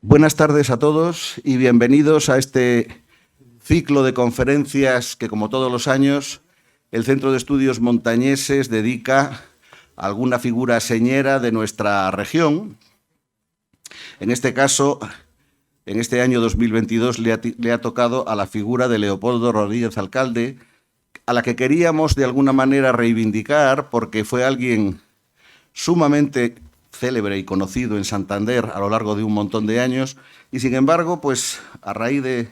Buenas tardes a todos y bienvenidos a este ciclo de conferencias que, como todos los años, el Centro de Estudios Montañeses dedica a alguna figura señera de nuestra región. En este caso, en este año 2022 le ha tocado a la figura de Leopoldo Rodríguez Alcalde, a la que queríamos de alguna manera reivindicar porque fue alguien sumamente célebre y conocido en Santander a lo largo de un montón de años y, sin embargo, pues a raíz de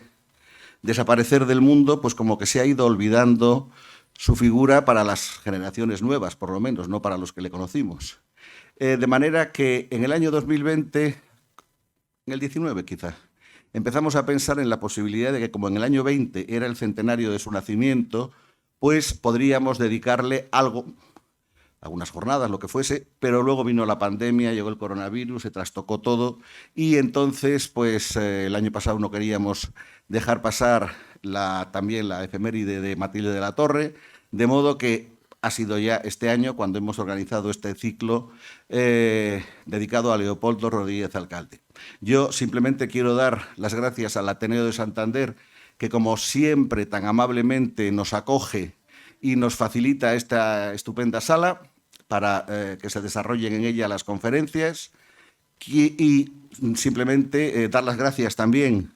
desaparecer del mundo, pues como que se ha ido olvidando su figura para las generaciones nuevas, por lo menos, no para los que le conocimos. De manera que en el año 2020, en el 19 quizá, empezamos a pensar en la posibilidad de que, como en el año 20 era el centenario de su nacimiento, pues podríamos dedicarle algo, algunas jornadas, lo que fuese, pero luego vino la pandemia, llegó el coronavirus, se trastocó todo y entonces, pues el año pasado no queríamos dejar pasar también la efeméride de Matilde de la Torre, de modo que ha sido ya este año cuando hemos organizado este ciclo dedicado a Leopoldo Rodríguez Alcalde. Yo simplemente quiero dar las gracias al Ateneo de Santander, que como siempre tan amablemente nos acoge y nos facilita esta estupenda sala para que se desarrollen en ella las conferencias y simplemente dar las gracias también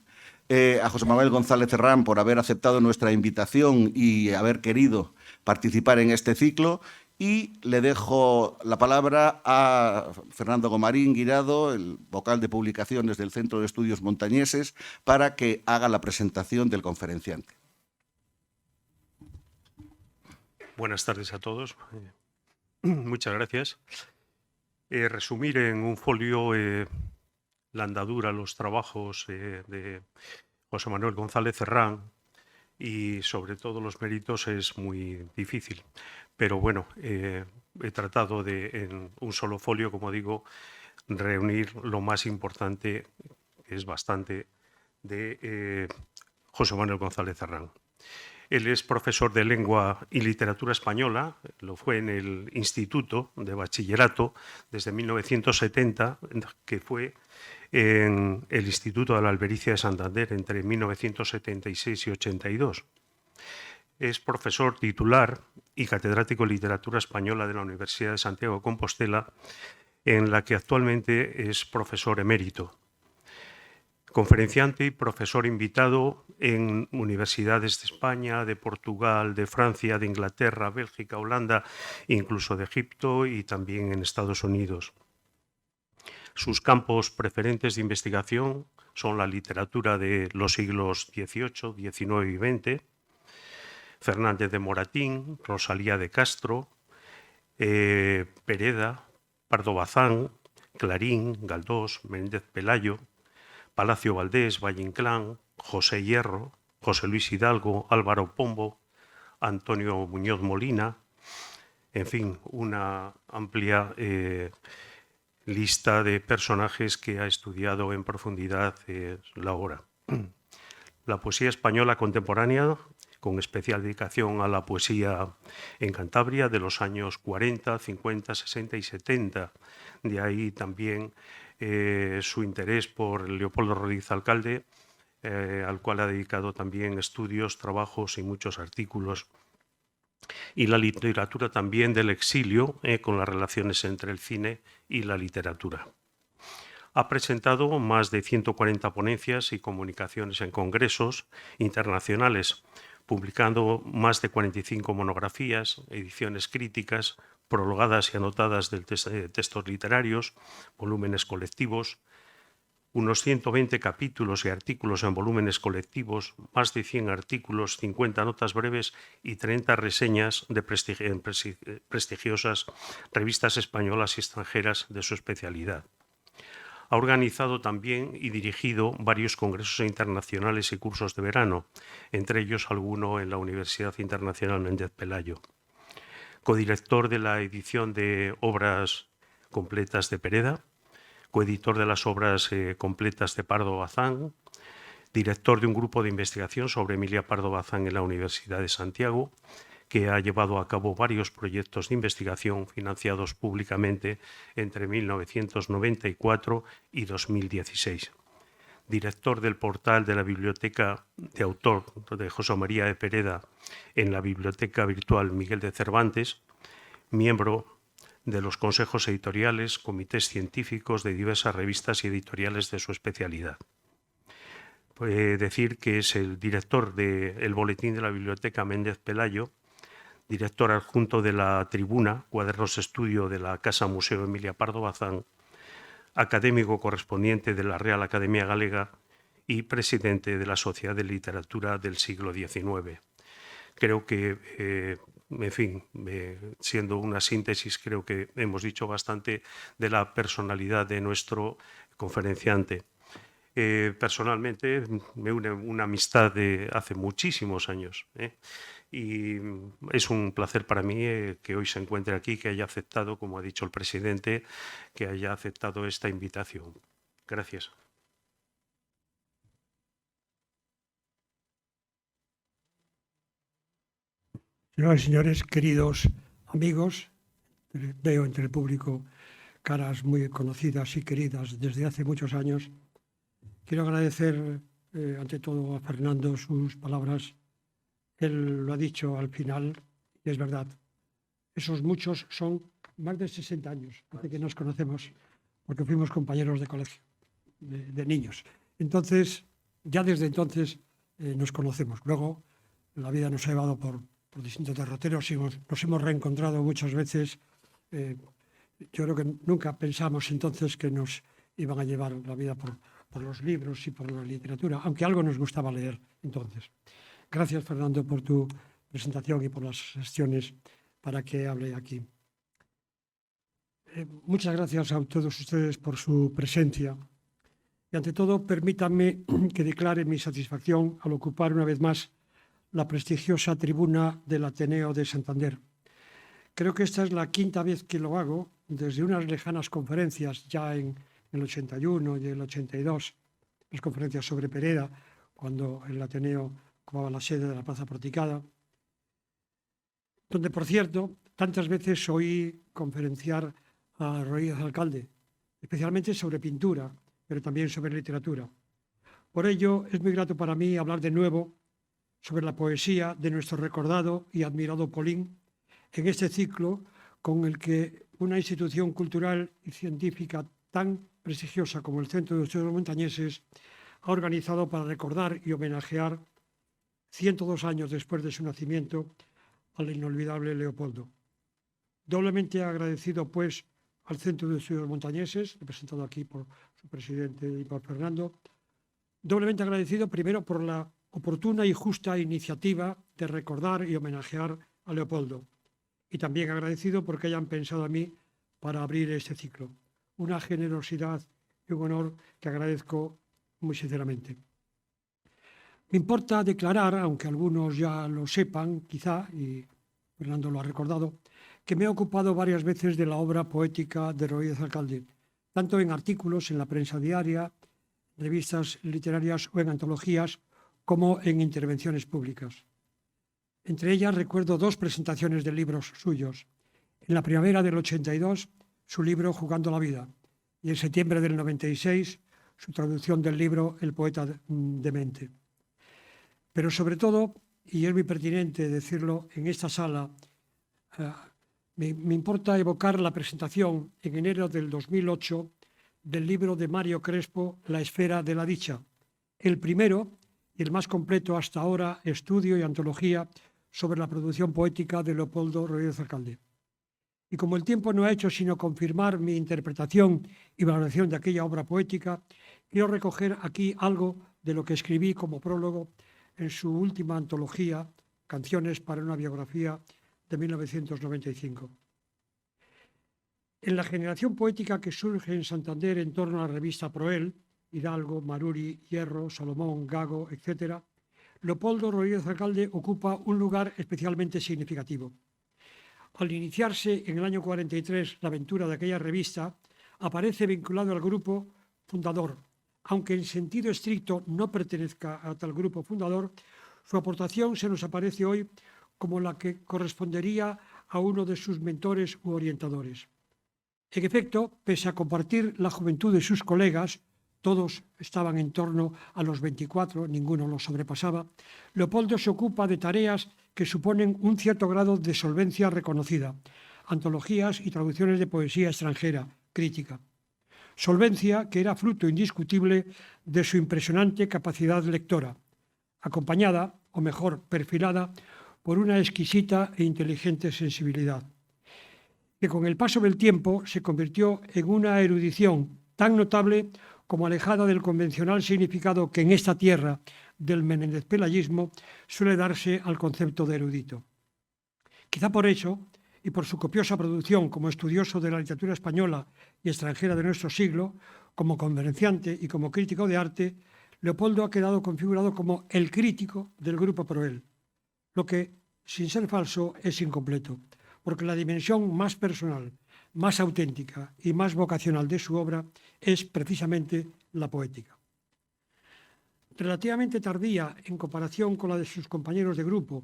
a José Manuel González Herrán por haber aceptado nuestra invitación y haber querido participar en este ciclo. Y le dejo la palabra a Fernando Gomarín Guirado, el vocal de publicaciones del Centro de Estudios Montañeses, para que haga la presentación del conferenciante. Buenas tardes a todos. Muchas gracias. Resumir en un folio la andadura, los trabajos de José Manuel González Herrán y sobre todo los méritos es muy difícil. Pero bueno, he tratado de, en un solo folio, como digo, reunir lo más importante, que es bastante, de José Manuel González Herrán. Él es profesor de Lengua y Literatura Española, lo fue en el Instituto de Bachillerato desde 1970, que fue en el Instituto de la Albericia de Santander entre 1976 y 82. Es profesor titular y catedrático de Literatura Española de la Universidad de Santiago de Compostela, en la que actualmente es profesor emérito. Conferenciante y profesor invitado en universidades de España, de Portugal, de Francia, de Inglaterra, Bélgica, Holanda, incluso de Egipto y también en Estados Unidos. Sus campos preferentes de investigación son la literatura de los siglos XVIII, XIX y XX, Fernández de Moratín, Rosalía de Castro, Pereda, Pardo Bazán, Clarín, Galdós, Méndez Pelayo, Palacio Valdés, Valle Inclán, José Hierro, José Luis Hidalgo, Álvaro Pombo, Antonio Muñoz Molina, en fin, una amplia lista de personajes que ha estudiado en profundidad la obra. La poesía española contemporánea, con especial dedicación a la poesía en Cantabria de los años 40, 50, 60 y 70. De ahí también su interés por Leopoldo Rodríguez Alcalde, al cual ha dedicado también estudios, trabajos y muchos artículos. Y la literatura también del exilio, con las relaciones entre el cine y la literatura. Ha presentado más de 140 ponencias y comunicaciones en congresos internacionales, publicando más de 45 monografías, ediciones críticas, prologadas y anotadas de textos literarios, volúmenes colectivos, unos 120 capítulos y artículos en volúmenes colectivos, más de 100 artículos, 50 notas breves y 30 reseñas de prestigiosas revistas españolas y extranjeras de su especialidad. Ha organizado también y dirigido varios congresos internacionales y cursos de verano, entre ellos alguno en la Universidad Internacional Méndez Pelayo. Codirector de la edición de obras completas de Pereda, coeditor de las obras completas de Pardo Bazán, director de un grupo de investigación sobre Emilia Pardo Bazán en la Universidad de Santiago, que ha llevado a cabo varios proyectos de investigación financiados públicamente entre 1994 y 2016. director del portal de la Biblioteca de Autor de José María de Pereda en la Biblioteca Virtual Miguel de Cervantes, miembro de los consejos editoriales, comités científicos de diversas revistas y editoriales de su especialidad. Puede decir que es el director del Boletín de la Biblioteca Méndez Pelayo, director adjunto de la Tribuna, Cuadernos Estudio de la Casa Museo Emilia Pardo Bazán, académico correspondiente de la Real Academia Galega y presidente de la Sociedad de Literatura del siglo XIX. Creo que, en fin, siendo una síntesis, creo que hemos dicho bastante de la personalidad de nuestro conferenciante. Personalmente me une una amistad de hace muchísimos años, y es un placer para mí que hoy se encuentre aquí, que haya aceptado, como ha dicho el presidente, que haya aceptado esta invitación. Gracias. Señoras y señores, queridos amigos, veo entre el público caras muy conocidas y queridas desde hace muchos años. Quiero agradecer ante todo a Fernando sus palabras. Él lo ha dicho al final y es verdad. Esos muchos son más de 60 años desde que nos conocemos, porque fuimos compañeros de colegio, de niños. Entonces, ya desde entonces nos conocemos. Luego, la vida nos ha llevado por distintos derroteros y nos hemos reencontrado muchas veces. Yo creo que nunca pensamos entonces que nos iban a llevar la vida por los libros y por la literatura, aunque algo nos gustaba leer entonces. Gracias, Fernando, por tu presentación y por las gestiones para que hable aquí. Muchas gracias a todos ustedes por su presencia. Y ante todo, permítanme que declare mi satisfacción al ocupar una vez más la prestigiosa tribuna del Ateneo de Santander. Creo que esta es la quinta vez que lo hago, desde unas lejanas conferencias ya en el 81 y el 82, las conferencias sobre Pereda, cuando el Ateneo ocupaba la sede de la Plaza Porticada, donde, por cierto, tantas veces oí conferenciar a Rodríguez Alcalde, especialmente sobre pintura, pero también sobre literatura. Por ello, es muy grato para mí hablar de nuevo sobre la poesía de nuestro recordado y admirado Polín en este ciclo con el que una institución cultural y científica tan prestigiosa como el Centro de Estudios Montañeses ha organizado para recordar y homenajear 102 años después de su nacimiento al inolvidable Leopoldo. Doblemente agradecido, pues, al Centro de Estudios Montañeses, representado aquí por su presidente y por Fernando, doblemente agradecido primero por la oportuna y justa iniciativa de recordar y homenajear a Leopoldo, y también agradecido porque hayan pensado a mí para abrir este ciclo. Una generosidad y un honor que agradezco muy sinceramente. Me importa declarar, aunque algunos ya lo sepan, quizá, y Fernando lo ha recordado, que me he ocupado varias veces de la obra poética de Rodríguez Alcalde, tanto en artículos en la prensa diaria, revistas literarias o en antologías, como en intervenciones públicas. Entre ellas recuerdo dos presentaciones de libros suyos. En la primavera del 82, su libro Jugando la vida, y en septiembre del 96, su traducción del libro El poeta demente. Pero sobre todo, y es muy pertinente decirlo en esta sala, me importa evocar la presentación en enero del 2008 del libro de Mario Crespo, La esfera de la dicha, el primero y el más completo hasta ahora estudio y antología sobre la producción poética de Leopoldo Rodríguez Alcalde. Y como el tiempo no ha hecho sino confirmar mi interpretación y valoración de aquella obra poética, quiero recoger aquí algo de lo que escribí como prólogo en su última antología, Canciones para una biografía, de 1995. En la generación poética que surge en Santander en torno a la revista Proel, Hidalgo, Maruri, Hierro, Salomón, Gago, etc., Leopoldo Rodríguez Alcalde ocupa un lugar especialmente significativo. Al iniciarse en el año 43 la aventura de aquella revista, aparece vinculado al grupo fundador. Aunque en sentido estricto no pertenezca a tal grupo fundador, su aportación se nos aparece hoy como la que correspondería a uno de sus mentores u orientadores. En efecto, pese a compartir la juventud de sus colegas, todos estaban en torno a los 24, ninguno los sobrepasaba, Leopoldo se ocupa de tareas que suponen un cierto grado de solvencia reconocida, antologías y traducciones de poesía extranjera, crítica. Solvencia que era fruto indiscutible de su impresionante capacidad lectora, acompañada, o mejor, perfilada, por una exquisita e inteligente sensibilidad, que con el paso del tiempo se convirtió en una erudición tan notable como alejada del convencional significado que en esta tierra del menéndez-pelayismo suele darse al concepto de erudito. Quizá por eso, y por su copiosa producción como estudioso de la literatura española y extranjera de nuestro siglo, como conferenciante y como crítico de arte, Leopoldo ha quedado configurado como el crítico del Grupo Proel, lo que, sin ser falso, es incompleto, porque la dimensión más personal, más auténtica y más vocacional de su obra es precisamente la poética. Relativamente tardía en comparación con la de sus compañeros de grupo,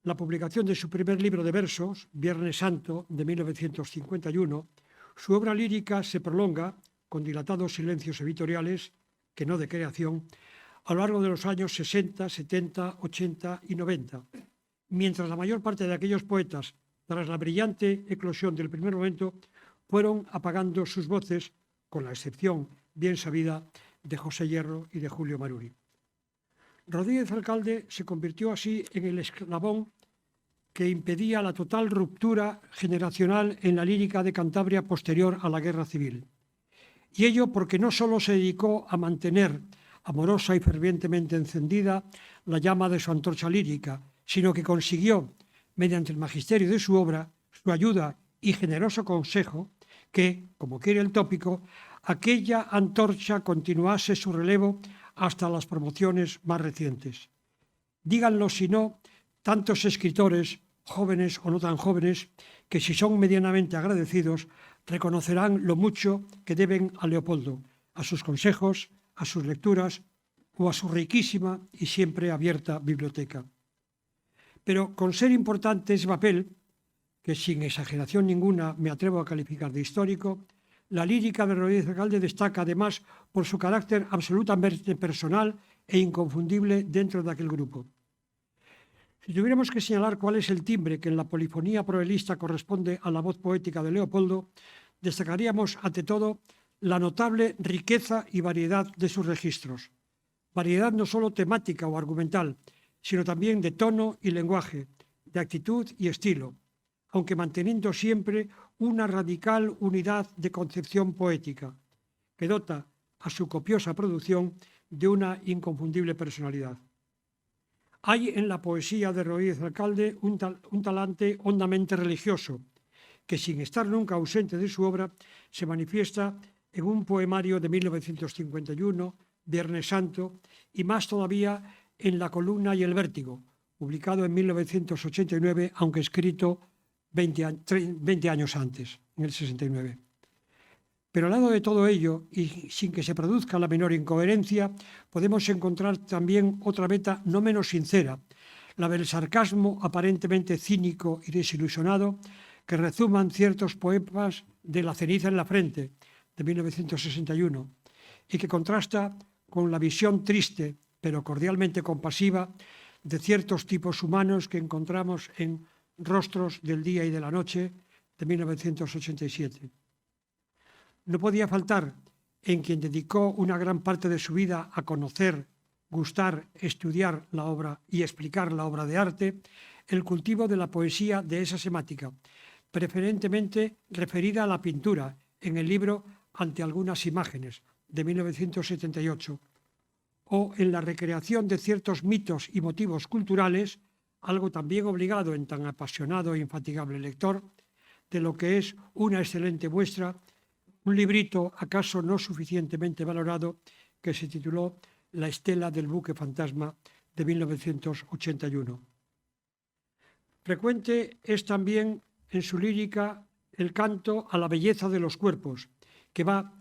la publicación de su primer libro de versos, Viernes Santo, de 1951, su obra lírica se prolonga, con dilatados silencios editoriales, que no de creación, a lo largo de los años 60, 70, 80 y 90, mientras la mayor parte de aquellos poetas, tras la brillante eclosión del primer momento, fueron apagando sus voces, con la excepción bien sabida de José Hierro y de Julio Maruri. Rodríguez Alcalde se convirtió así en el eslabón que impedía la total ruptura generacional en la lírica de Cantabria posterior a la Guerra Civil. Y ello porque no solo se dedicó a mantener amorosa y fervientemente encendida la llama de su antorcha lírica, sino que consiguió, mediante el magisterio de su obra, su ayuda y generoso consejo, que, como quiere el tópico, aquella antorcha continuase su relevo hasta las promociones más recientes. Díganlo, si no, tantos escritores, jóvenes o no tan jóvenes, que si son medianamente agradecidos, reconocerán lo mucho que deben a Leopoldo, a sus consejos, a sus lecturas o a su riquísima y siempre abierta biblioteca. Pero con ser importante ese papel, que sin exageración ninguna me atrevo a calificar de histórico, la lírica de Rodríguez Alcalde destaca además por su carácter absolutamente personal e inconfundible dentro de aquel grupo. Si tuviéramos que señalar cuál es el timbre que en la polifonía proelista corresponde a la voz poética de Leopoldo, destacaríamos ante todo la notable riqueza y variedad de sus registros. Variedad no solo temática o argumental, sino también de tono y lenguaje, de actitud y estilo, aunque manteniendo siempre una radical unidad de concepción poética, que dota a su copiosa producción de una inconfundible personalidad. Hay en la poesía de Rodríguez Alcalde un talante hondamente religioso, que sin estar nunca ausente de su obra, se manifiesta en un poemario de 1951, Viernes Santo, y más todavía en La columna y el vértigo, publicado en 1989, aunque escrito 20 años antes, en el 69. Pero al lado de todo ello, y sin que se produzca la menor incoherencia, podemos encontrar también otra beta no menos sincera, la del sarcasmo aparentemente cínico y desilusionado que rezuman ciertos poemas de La ceniza en la frente, de 1961, y que contrasta con la visión triste, pero cordialmente compasiva, de ciertos tipos humanos que encontramos en Rostros del día y de la noche, de 1987. No podía faltar en quien dedicó una gran parte de su vida a conocer, gustar, estudiar la obra y explicar la obra de arte, el cultivo de la poesía de esa semática, preferentemente referida a la pintura, en el libro Ante algunas imágenes, de 1978, o en la recreación de ciertos mitos y motivos culturales, algo también obligado en tan apasionado e infatigable lector, de lo que es una excelente muestra, un librito acaso no suficientemente valorado que se tituló La estela del buque fantasma, de 1981. Frecuente es también en su lírica el canto a la belleza de los cuerpos, que va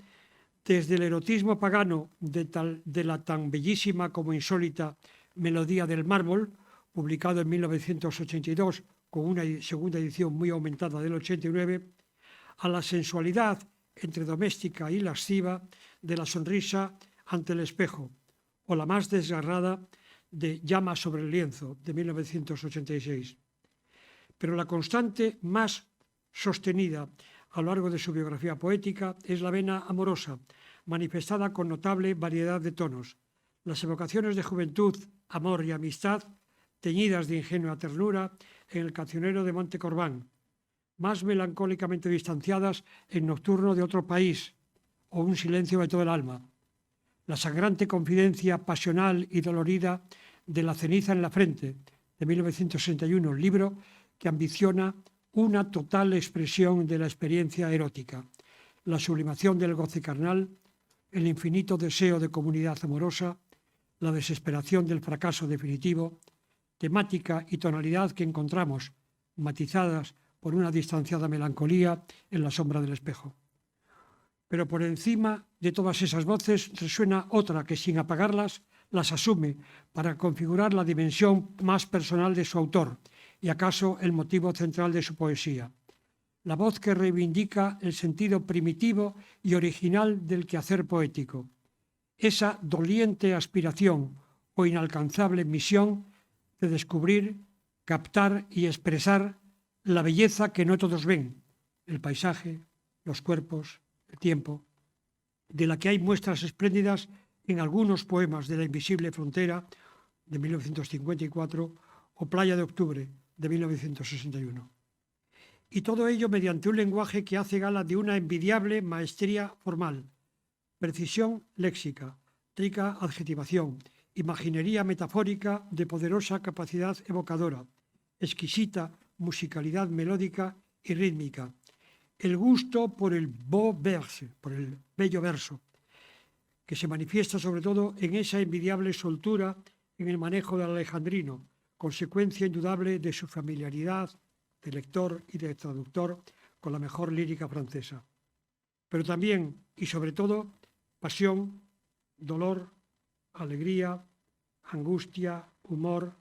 desde el erotismo pagano de la tan bellísima como insólita Melodía del mármol, publicado en 1982 con una segunda edición muy aumentada del 89, a la sensualidad entre doméstica y lasciva de la sonrisa ante el espejo, o la más desgarrada de Llama sobre el lienzo, de 1986. Pero la constante más sostenida a lo largo de su biografía poética es la vena amorosa, manifestada con notable variedad de tonos. Las evocaciones de juventud, amor y amistad, teñidas de ingenua ternura en el cancionero de Monte Corbán, más melancólicamente distanciadas en Nocturno de otro país o Un silencio de todo el alma. La sangrante confidencia pasional y dolorida de La ceniza en la frente, de 1961, libro que ambiciona una total expresión de la experiencia erótica, la sublimación del goce carnal, el infinito deseo de comunidad amorosa, la desesperación del fracaso definitivo, temática y tonalidad que encontramos matizadas por una distanciada melancolía en la sombra del espejo. Pero por encima de todas esas voces resuena otra que, sin apagarlas, las asume para configurar la dimensión más personal de su autor y acaso el motivo central de su poesía. La voz que reivindica el sentido primitivo y original del quehacer poético. Esa doliente aspiración o inalcanzable misión de descubrir, captar y expresar la belleza que no todos ven, el paisaje, los cuerpos, el tiempo, de la que hay muestras espléndidas en algunos poemas de La invisible frontera, de 1954, o Playa de octubre, de 1961. Y todo ello mediante un lenguaje que hace gala de una envidiable maestría formal, precisión léxica, rica adjetivación, imaginería metafórica de poderosa capacidad evocadora, exquisita musicalidad melódica y rítmica, el gusto por el beau verse, por el bello verso, que se manifiesta sobre todo en esa envidiable soltura en el manejo del alejandrino, consecuencia indudable de su familiaridad de lector y de traductor con la mejor lírica francesa. Pero también, y sobre todo, pasión, dolor, alegría, angustia, humor,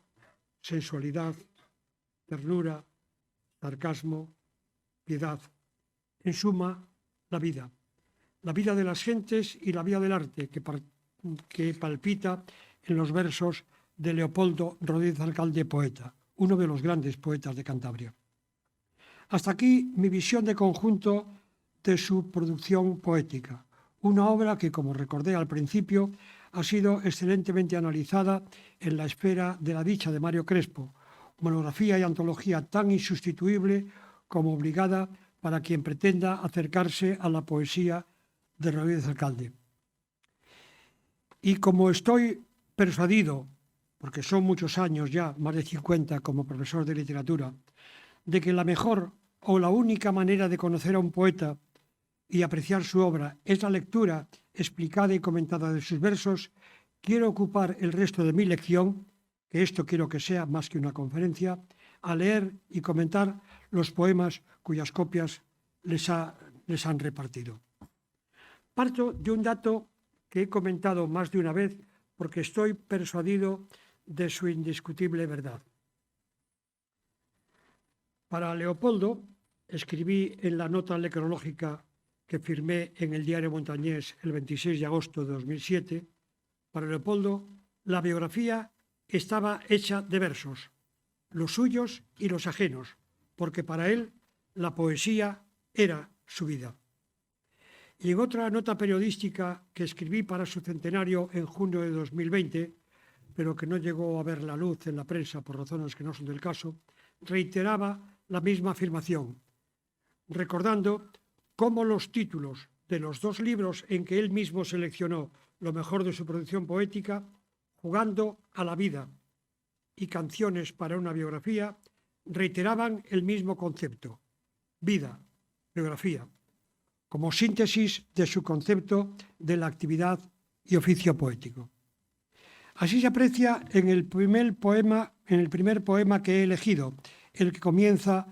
sensualidad, ternura, sarcasmo, piedad. En suma, la vida de las gentes y la vida del arte que palpita en los versos de Leopoldo Rodríguez Alcalde, poeta, uno de los grandes poetas de Cantabria. Hasta aquí mi visión de conjunto de su producción poética, una obra que, como recordé al principio, ha sido excelentemente analizada en La esfera de la dicha de Mario Crespo, monografía y antología tan insustituible como obligada para quien pretenda acercarse a la poesía de Rodríguez Alcalde. Y como estoy persuadido, porque son muchos años ya, más de 50 como profesor de literatura, de que la mejor o la única manera de conocer a un poeta y apreciar su obra es la lectura explicada y comentada de sus versos, quiero ocupar el resto de mi lección, que esto quiero que sea más que una conferencia, a leer y comentar los poemas cuyas copias les han repartido. Parto de un dato que he comentado más de una vez porque estoy persuadido de su indiscutible verdad. Para Leopoldo, escribí en la nota necrológica que firmé en el diario Montañés el 26 de agosto de 2007, para Leopoldo la biografía estaba hecha de versos, los suyos y los ajenos, porque para él la poesía era su vida. Y en otra nota periodística que escribí para su centenario en junio de 2020, pero que no llegó a ver la luz en la prensa por razones que no son del caso, reiteraba la misma afirmación, recordando cómo los títulos de los dos libros en que él mismo seleccionó lo mejor de su producción poética, Jugando a la vida y Canciones para una biografía, reiteraban el mismo concepto, vida, biografía, como síntesis de su concepto de la actividad y oficio poético. Así se aprecia en el primer poema que he elegido, el que comienza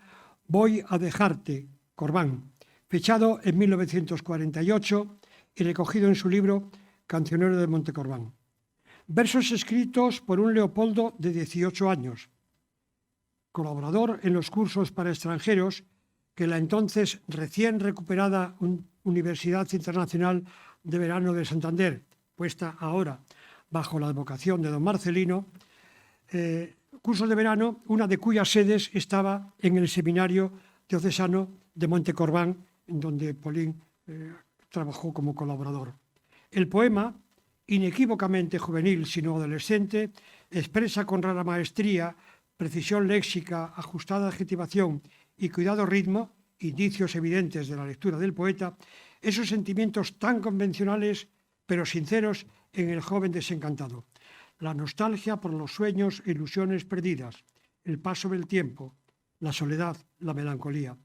Voy a dejarte, Corbán, fechado en 1948 y recogido en su libro Cancionero de Monte Corbán. Versos escritos por un Leopoldo de 18 años, colaborador en los cursos para extranjeros que la entonces recién recuperada Universidad Internacional de Verano de Santander, puesta ahora bajo la advocación de don Marcelino, cursos de verano, una de cuyas sedes estaba en el seminario diocesano de Montecorbán, en donde Paulín trabajó como colaborador. El poema, inequívocamente juvenil, sino adolescente, expresa con rara maestría, precisión léxica, ajustada adjetivación y cuidado ritmo, indicios evidentes de la lectura del poeta, esos sentimientos tan convencionales pero sinceros en el joven desencantado. La nostalgia por los sueños e ilusiones perdidas, el paso del tiempo, la soledad, la melancolía.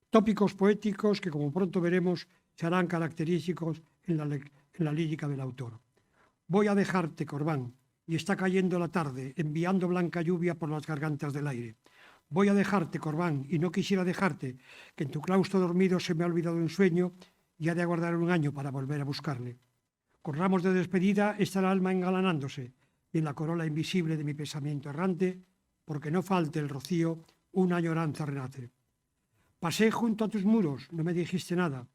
Tópicos poéticos que, como pronto veremos, serán característicos en la lírica del autor. Voy a dejarte, Corbán, y está cayendo la tarde, enviando blanca lluvia por las gargantas del aire. Voy a dejarte, Corbán, y no quisiera dejarte, que en tu claustro dormido se me ha olvidado un sueño y ha de aguardar un año para volver a buscarle. Con ramos de despedida está el alma engalanándose, y en la corola invisible de mi pensamiento errante, porque no falte el rocío, una añoranza renace. Pasé junto a tus muros, no me dijiste nada,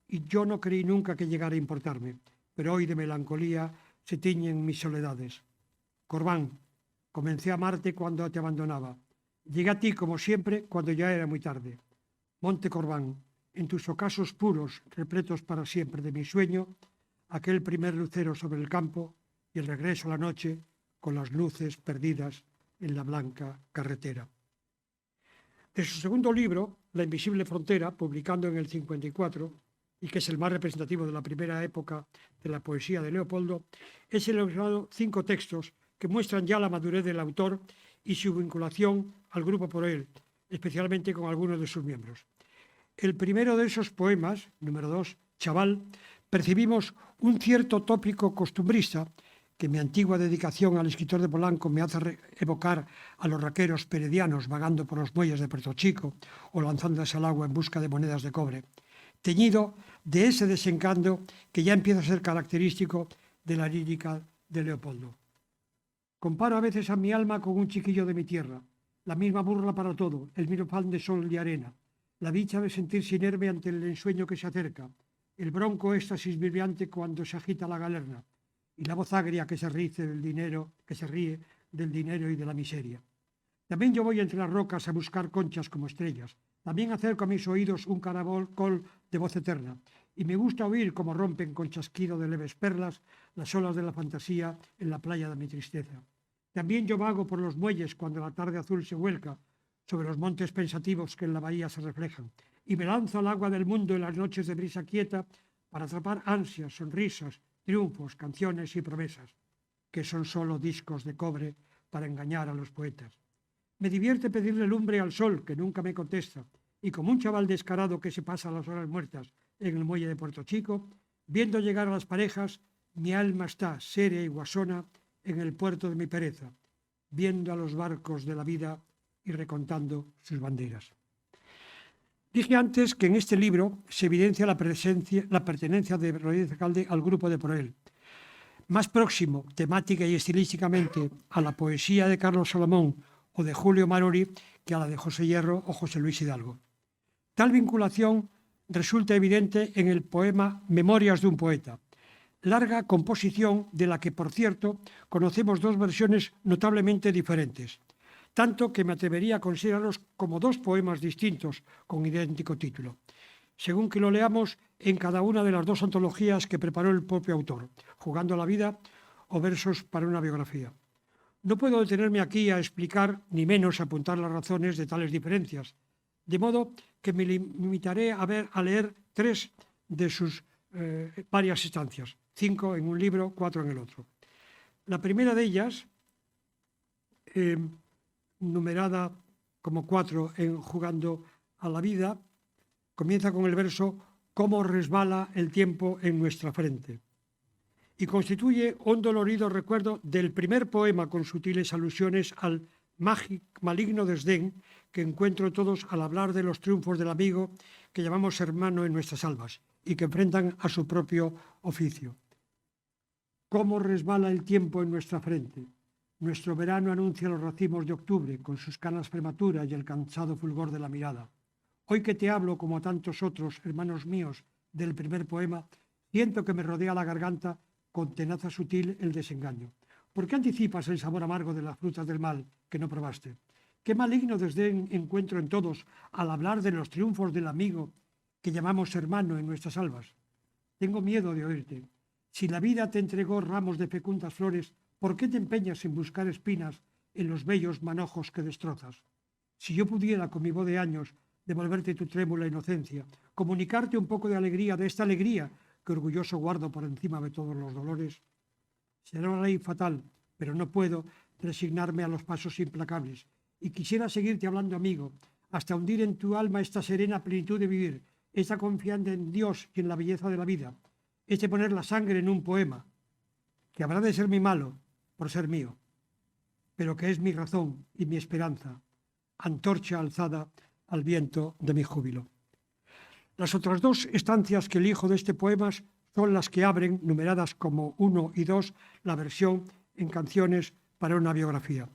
y yo no creí nunca que llegara a importarme, pero hoy de melancolía se tiñen mis soledades. Corbán, comencé a amarte cuando te abandonaba. Llegué a ti, como siempre, cuando ya era muy tarde. Monte Corbán, en tus ocasos puros, repletos para siempre de mi sueño, aquel primer lucero sobre el campo y el regreso a la noche con las luces perdidas en la blanca carretera. De su segundo libro, La invisible frontera, publicando en el 54, y que es el más representativo de la primera época de la poesía de Leopoldo, he seleccionado 5 textos que muestran ya la madurez del autor y su vinculación al grupo por él, especialmente con algunos de sus miembros. El primero de esos poemas, número 2, Chaval, percibimos un cierto tópico costumbrista que mi antigua dedicación al escritor de Polanco me hace evocar a los raqueros peredianos vagando por los muelles de Puerto Chico o lanzándose al agua en busca de monedas de cobre, teñido de ese desencanto que ya empieza a ser característico de la lírica de Leopoldo. Comparo a veces a mi alma con un chiquillo de mi tierra, la misma burla para todo, el mismo pan de sol y arena, la dicha de sentirse inerme ante el ensueño que se acerca, el bronco éxtasis vibrante cuando se agita la galerna, y la voz agria que se ríe del dinero y de la miseria. También yo voy entre las rocas a buscar conchas como estrellas. También acerco a mis oídos un caracol de voz eterna, y me gusta oír cómo rompen con chasquido de leves perlas las olas de la fantasía en la playa de mi tristeza. También yo vago por los muelles cuando la tarde azul se vuelca sobre los montes pensativos que en la bahía se reflejan, y me lanzo al agua del mundo en las noches de brisa quieta para atrapar ansias, sonrisas, triunfos, canciones y promesas, que son solo discos de cobre para engañar a los poetas. Me divierte pedirle lumbre al sol, que nunca me contesta, y como un chaval descarado que se pasa las horas muertas en el muelle de Puerto Chico, viendo llegar a las parejas, mi alma está seria y guasona en el puerto de mi pereza, viendo a los barcos de la vida y recontando sus banderas. Dije antes que en este libro se evidencia la pertenencia de Rodríguez Alcalde al grupo de Proel, más próximo temática y estilísticamente a la poesía de Carlos Salomón o de Julio Maruri que a la de José Hierro o José Luis Hidalgo. Tal vinculación resulta evidente en el poema Memorias de un poeta, larga composición de la que, por cierto, conocemos 2 versiones notablemente diferentes, tanto que me atrevería a considerarlos como 2 poemas distintos con idéntico título, según que lo leamos en cada una de las 2 antologías que preparó el propio autor, Jugando a la vida o Versos para una biografía. No puedo detenerme aquí a explicar, ni menos a apuntar las razones de tales diferencias, de modo que me limitaré a leer 3 de sus varias estancias, 5 en un libro, 4 en el otro. La primera de ellas, numerada como 4 en Jugando a la vida, comienza con el verso «Cómo resbala el tiempo en nuestra frente» y constituye un dolorido recuerdo del primer poema con sutiles alusiones al maligno desdén que encuentro todos al hablar de los triunfos del amigo que llamamos hermano en nuestras almas y que enfrentan a su propio oficio. Cómo resbala el tiempo en nuestra frente. Nuestro verano anuncia los racimos de octubre con sus canas prematuras y el cansado fulgor de la mirada. Hoy que te hablo, como a tantos otros hermanos míos, del primer poema, siento que me rodea la garganta con tenaza sutil el desengaño. ¿Por qué anticipas el sabor amargo de las frutas del mal que no probaste? ¿Qué maligno desdén encuentro en todos al hablar de los triunfos del amigo que llamamos hermano en nuestras albas? Tengo miedo de oírte. Si la vida te entregó ramos de fecundas flores, ¿por qué te empeñas en buscar espinas en los bellos manojos que destrozas? Si yo pudiera, con mi voz de años, devolverte tu trémula inocencia, comunicarte un poco de alegría, de esta alegría que orgulloso guardo por encima de todos los dolores, será una ley fatal, pero no puedo resignarme a los pasos implacables. Y quisiera seguirte hablando, amigo, hasta hundir en tu alma esta serena plenitud de vivir, esta confianza en Dios y en la belleza de la vida, este poner la sangre en un poema, que habrá de ser mi malo por ser mío, pero que es mi razón y mi esperanza, antorcha alzada al viento de mi júbilo. Las otras dos estancias que elijo de este poema son las que abren, numeradas como 1 y 2, la versión en canciones para una biografía.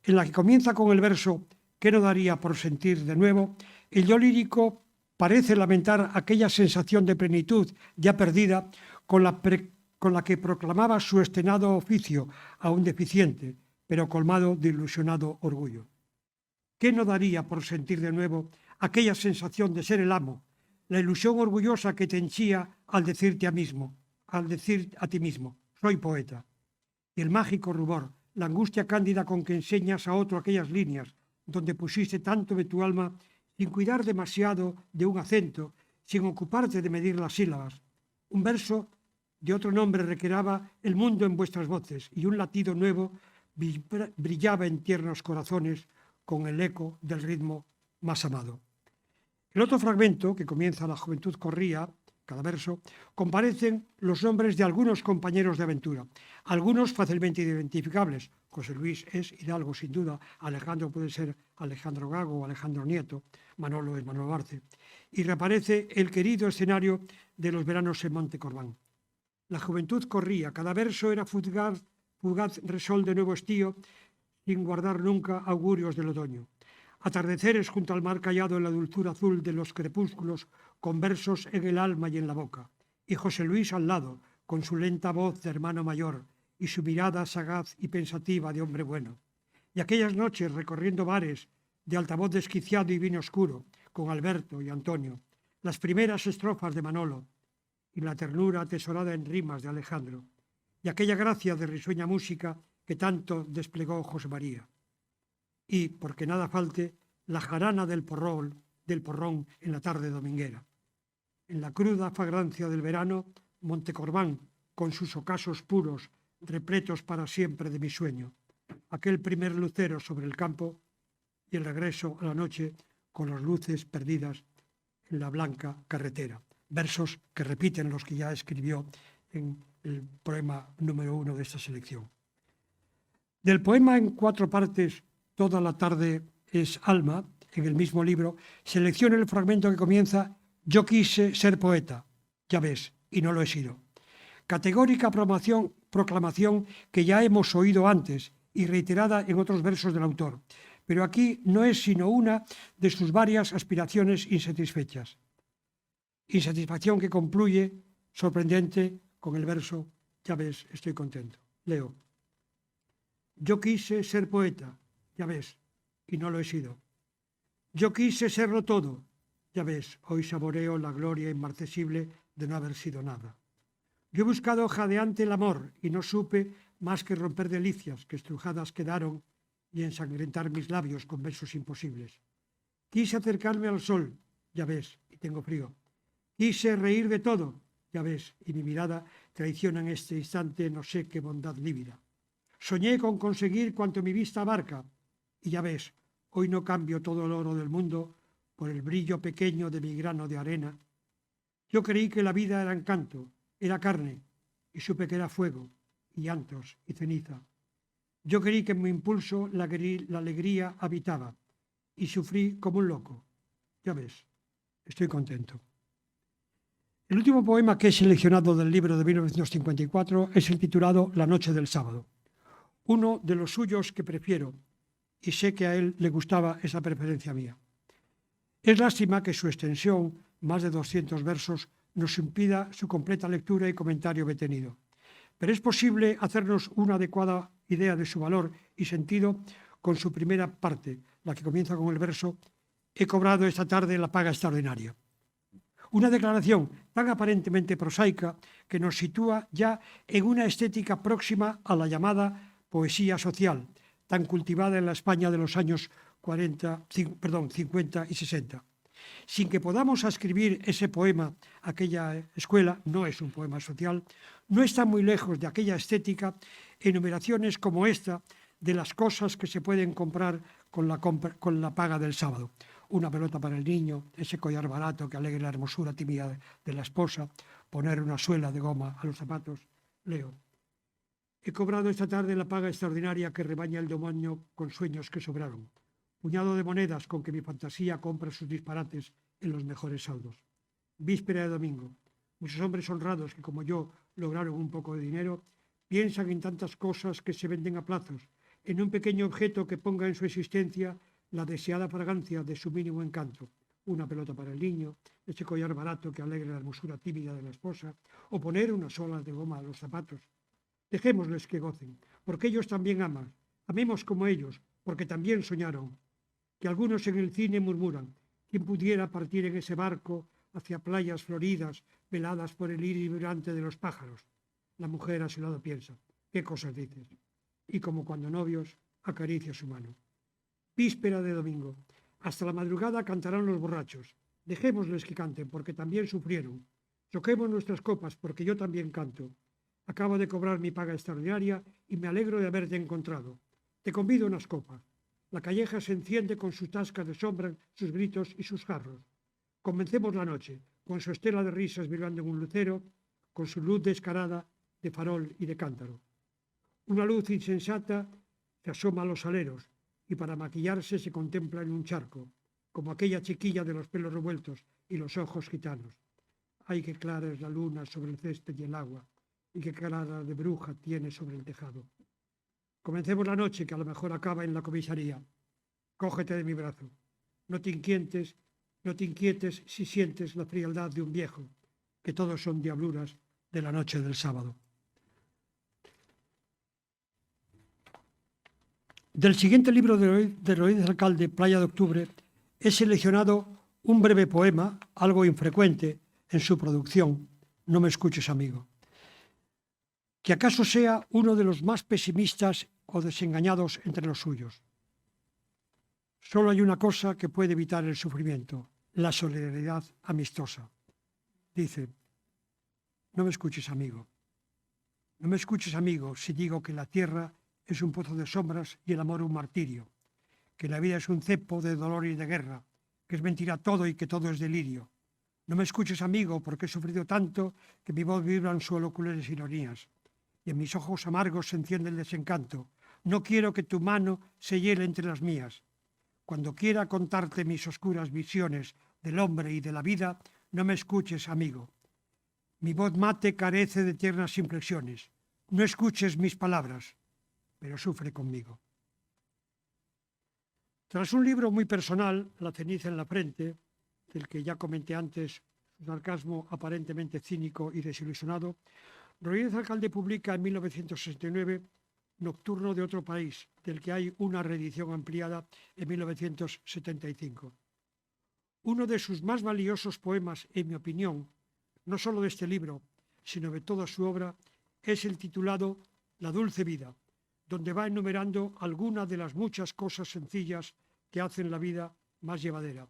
En la que comienza con el verso «¿Qué no daría por sentir de nuevo?», el yo lírico parece lamentar aquella sensación de plenitud ya perdida con la que proclamaba su estrenado oficio, aún deficiente, pero colmado de ilusionado orgullo. ¿Qué no daría por sentir de nuevo aquella sensación de ser el amo, la ilusión orgullosa que te henchía al decir a ti mismo, soy poeta? Y el mágico rubor, la angustia cándida con que enseñas a otro aquellas líneas, donde pusiste tanto de tu alma, sin cuidar demasiado de un acento, sin ocuparte de medir las sílabas. Un verso de otro nombre recreaba el mundo en vuestras voces, y un latido nuevo brillaba en tiernos corazones con el eco del ritmo más amado. El otro fragmento, que comienza «La juventud corría», cada verso, comparecen los nombres de algunos compañeros de aventura, algunos fácilmente identificables. José Luis es Hidalgo, sin duda, Alejandro puede ser Alejandro Gago o Alejandro Nieto, Manolo es Manolo Arce, y reaparece el querido escenario de los veranos en Montecorbán. La juventud corría, cada verso era fugaz resol de nuevo estío, sin guardar nunca augurios del otoño. Atardeceres junto al mar callado en la dulzura azul de los crepúsculos, con versos en el alma y en la boca. Y José Luis al lado, con su lenta voz de hermano mayor y su mirada sagaz y pensativa de hombre bueno. Y aquellas noches recorriendo bares de altavoz desquiciado y vino oscuro, con Alberto y Antonio, las primeras estrofas de Manolo y la ternura atesorada en rimas de Alejandro, y aquella gracia de risueña música que tanto desplegó José María. Y, porque nada falte, la jarana del porrón en la tarde dominguera. En la cruda fragancia del verano, Montecorbán, con sus ocasos puros, repletos para siempre de mi sueño. Aquel primer lucero sobre el campo y el regreso a la noche con las luces perdidas en la blanca carretera. Versos que repiten los que ya escribió en el poema número 1 de esta selección. Del poema en 4 partes, Toda la tarde es alma, en el mismo libro, selecciona el fragmento que comienza «Yo quise ser poeta, ya ves, y no lo he sido». Categórica proclamación que ya hemos oído antes y reiterada en otros versos del autor, pero aquí no es sino una de sus varias aspiraciones insatisfechas. Insatisfacción que concluye, sorprendente, con el verso «Ya ves, estoy contento». Leo. Yo quise ser poeta, ya ves, y no lo he sido. Yo quise serlo todo, ya ves, hoy saboreo la gloria inmarcesible de no haber sido nada. Yo he buscado jadeante el amor y no supe más que romper delicias que estrujadas quedaron y ensangrentar mis labios con besos imposibles. Quise acercarme al sol, ya ves, y tengo frío. Quise reír de todo, ya ves, y mi mirada traiciona en este instante no sé qué bondad lívida. Soñé con conseguir cuanto mi vista abarca, y ya ves, hoy no cambio todo el oro del mundo por el brillo pequeño de mi grano de arena. Yo creí que la vida era encanto, era carne, y supe que era fuego, y llantos, y ceniza. Yo creí que en mi impulso la alegría habitaba, y sufrí como un loco. Ya ves, estoy contento. El último poema que he seleccionado del libro de 1954 es el titulado La noche del sábado. Uno de los suyos que prefiero, y sé que a él le gustaba esa preferencia mía. Es lástima que su extensión, más de 200 versos, nos impida su completa lectura y comentario detenido. Pero es posible hacernos una adecuada idea de su valor y sentido con su primera parte, la que comienza con el verso «He cobrado esta tarde la paga extraordinaria». Una declaración tan aparentemente prosaica que nos sitúa ya en una estética próxima a la llamada poesía social, tan cultivada en la España de los años 50 y 60. Sin que podamos ascribir ese poema a aquella escuela, no es un poema social, no está muy lejos de aquella estética enumeraciones como esta de las cosas que se pueden comprar con la paga del sábado. Una pelota para el niño, ese collar barato que alegre la hermosura tímida de la esposa, poner una suela de goma a los zapatos. Leo. He cobrado esta tarde la paga extraordinaria que rebaña el demonio con sueños que sobraron. Puñado de monedas con que mi fantasía compra sus disparates en los mejores saldos. Víspera de domingo. Muchos hombres honrados que, como yo, lograron un poco de dinero, piensan en tantas cosas que se venden a plazos, en un pequeño objeto que ponga en su existencia la deseada fragancia de su mínimo encanto. Una pelota para el niño, ese collar barato que alegre la hermosura tímida de la esposa, o poner unas solas de goma a los zapatos. Dejémosles que gocen, porque ellos también aman. Amemos como ellos, porque también soñaron. Que algunos en el cine murmuran, ¿quién pudiera partir en ese barco hacia playas floridas, veladas por el iris vibrante de los pájaros? La mujer a su lado piensa, ¿qué cosas dices? Y como cuando novios, acaricia su mano. Víspera de domingo. Hasta la madrugada cantarán los borrachos. Dejémosles que canten, porque también sufrieron. Choquemos nuestras copas, porque yo también canto. Acabo de cobrar mi paga extraordinaria y me alegro de haberte encontrado. Te convido a unas copas. La calleja se enciende con sus tascas de sombra, sus gritos y sus jarros. Comencemos la noche, con su estela de risas vibrando en un lucero, con su luz descarada de farol y de cántaro. Una luz insensata se asoma a los aleros y para maquillarse se contempla en un charco, como aquella chiquilla de los pelos revueltos y los ojos gitanos. Ay, qué clara es la luna sobre el césped y el agua, y qué clara de bruja tiene sobre el tejado. Comencemos la noche, que a lo mejor acaba en la comisaría. Cógete de mi brazo. No te inquietes si sientes la frialdad de un viejo, que todos son diabluras de la noche del sábado. Del siguiente libro de Rodríguez Alcalde, Playa de Octubre, he seleccionado un breve poema, algo infrecuente en su producción, No me escuches, amigo, que acaso sea uno de los más pesimistas o desengañados entre los suyos. Solo hay una cosa que puede evitar el sufrimiento, la solidaridad amistosa. Dice, no me escuches, amigo. No me escuches, amigo, si digo que la tierra es un pozo de sombras y el amor un martirio, que la vida es un cepo de dolor y de guerra, que es mentira todo y que todo es delirio. No me escuches, amigo, porque he sufrido tanto que mi voz vibra en solo crueles ironías, y en mis ojos amargos se enciende el desencanto. No quiero que tu mano se hiele entre las mías. Cuando quiera contarte mis oscuras visiones del hombre y de la vida, no me escuches, amigo. Mi voz mate carece de tiernas inflexiones. No escuches mis palabras, pero sufre conmigo. Tras un libro muy personal, La ceniza en la frente, del que ya comenté antes su sarcasmo aparentemente cínico y desilusionado, Rodríguez Alcalde publica en 1969 Nocturno de otro país, del que hay una reedición ampliada en 1975. Uno de sus más valiosos poemas, en mi opinión, no solo de este libro, sino de toda su obra, es el titulado La dulce vida, donde va enumerando algunas de las muchas cosas sencillas que hacen la vida más llevadera,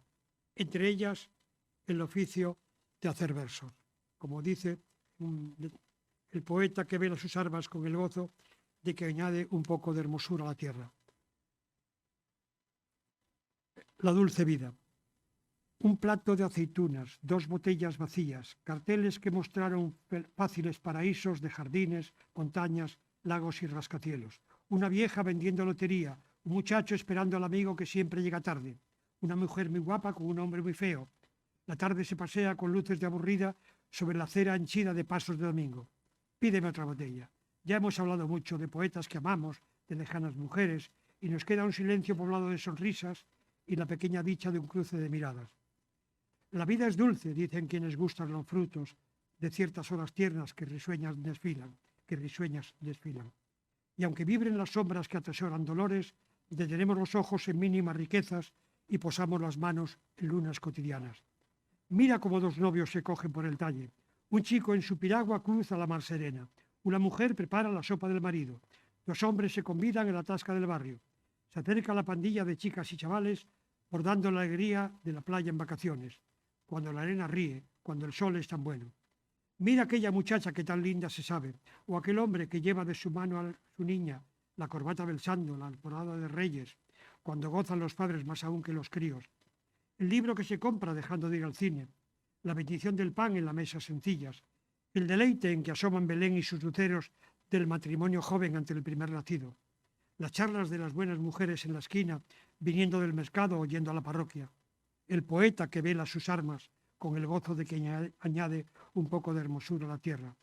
entre ellas el oficio de hacer versos. Como dice el poeta que vela sus armas con el gozo de que añade un poco de hermosura a la tierra. La dulce vida. Un plato de aceitunas, 2 botellas vacías, carteles que mostraron fáciles paraísos de jardines, montañas, lagos y rascacielos. Una vieja vendiendo lotería, un muchacho esperando al amigo que siempre llega tarde, una mujer muy guapa con un hombre muy feo. La tarde se pasea con luces de aburrida sobre la acera henchida de pasos de domingo. Pídeme otra botella. Ya hemos hablado mucho de poetas que amamos, de lejanas mujeres, y nos queda un silencio poblado de sonrisas y la pequeña dicha de un cruce de miradas. La vida es dulce, dicen quienes gustan los frutos de ciertas horas tiernas que risueñas desfilan. Y aunque vibren las sombras que atesoran dolores, detenemos los ojos en mínimas riquezas y posamos las manos en lunas cotidianas. Mira cómo dos novios se cogen por el talle. Un chico en su piragua cruza la mar serena. Una mujer prepara la sopa del marido. Dos hombres se convidan en la tasca del barrio. Se acerca la pandilla de chicas y chavales bordando la alegría de la playa en vacaciones. Cuando la arena ríe, cuando el sol es tan bueno. Mira aquella muchacha que tan linda se sabe, o aquel hombre que lleva de su mano a su niña, la corbata belsando, la alborada de reyes, cuando gozan los padres más aún que los críos. El libro que se compra dejando de ir al cine, la bendición del pan en las mesas sencillas, el deleite en que asoman Belén y sus luceros del matrimonio joven ante el primer nacido, las charlas de las buenas mujeres en la esquina, viniendo del mercado o yendo a la parroquia, el poeta que vela sus armas con el gozo de que añade un poco de hermosura a la tierra.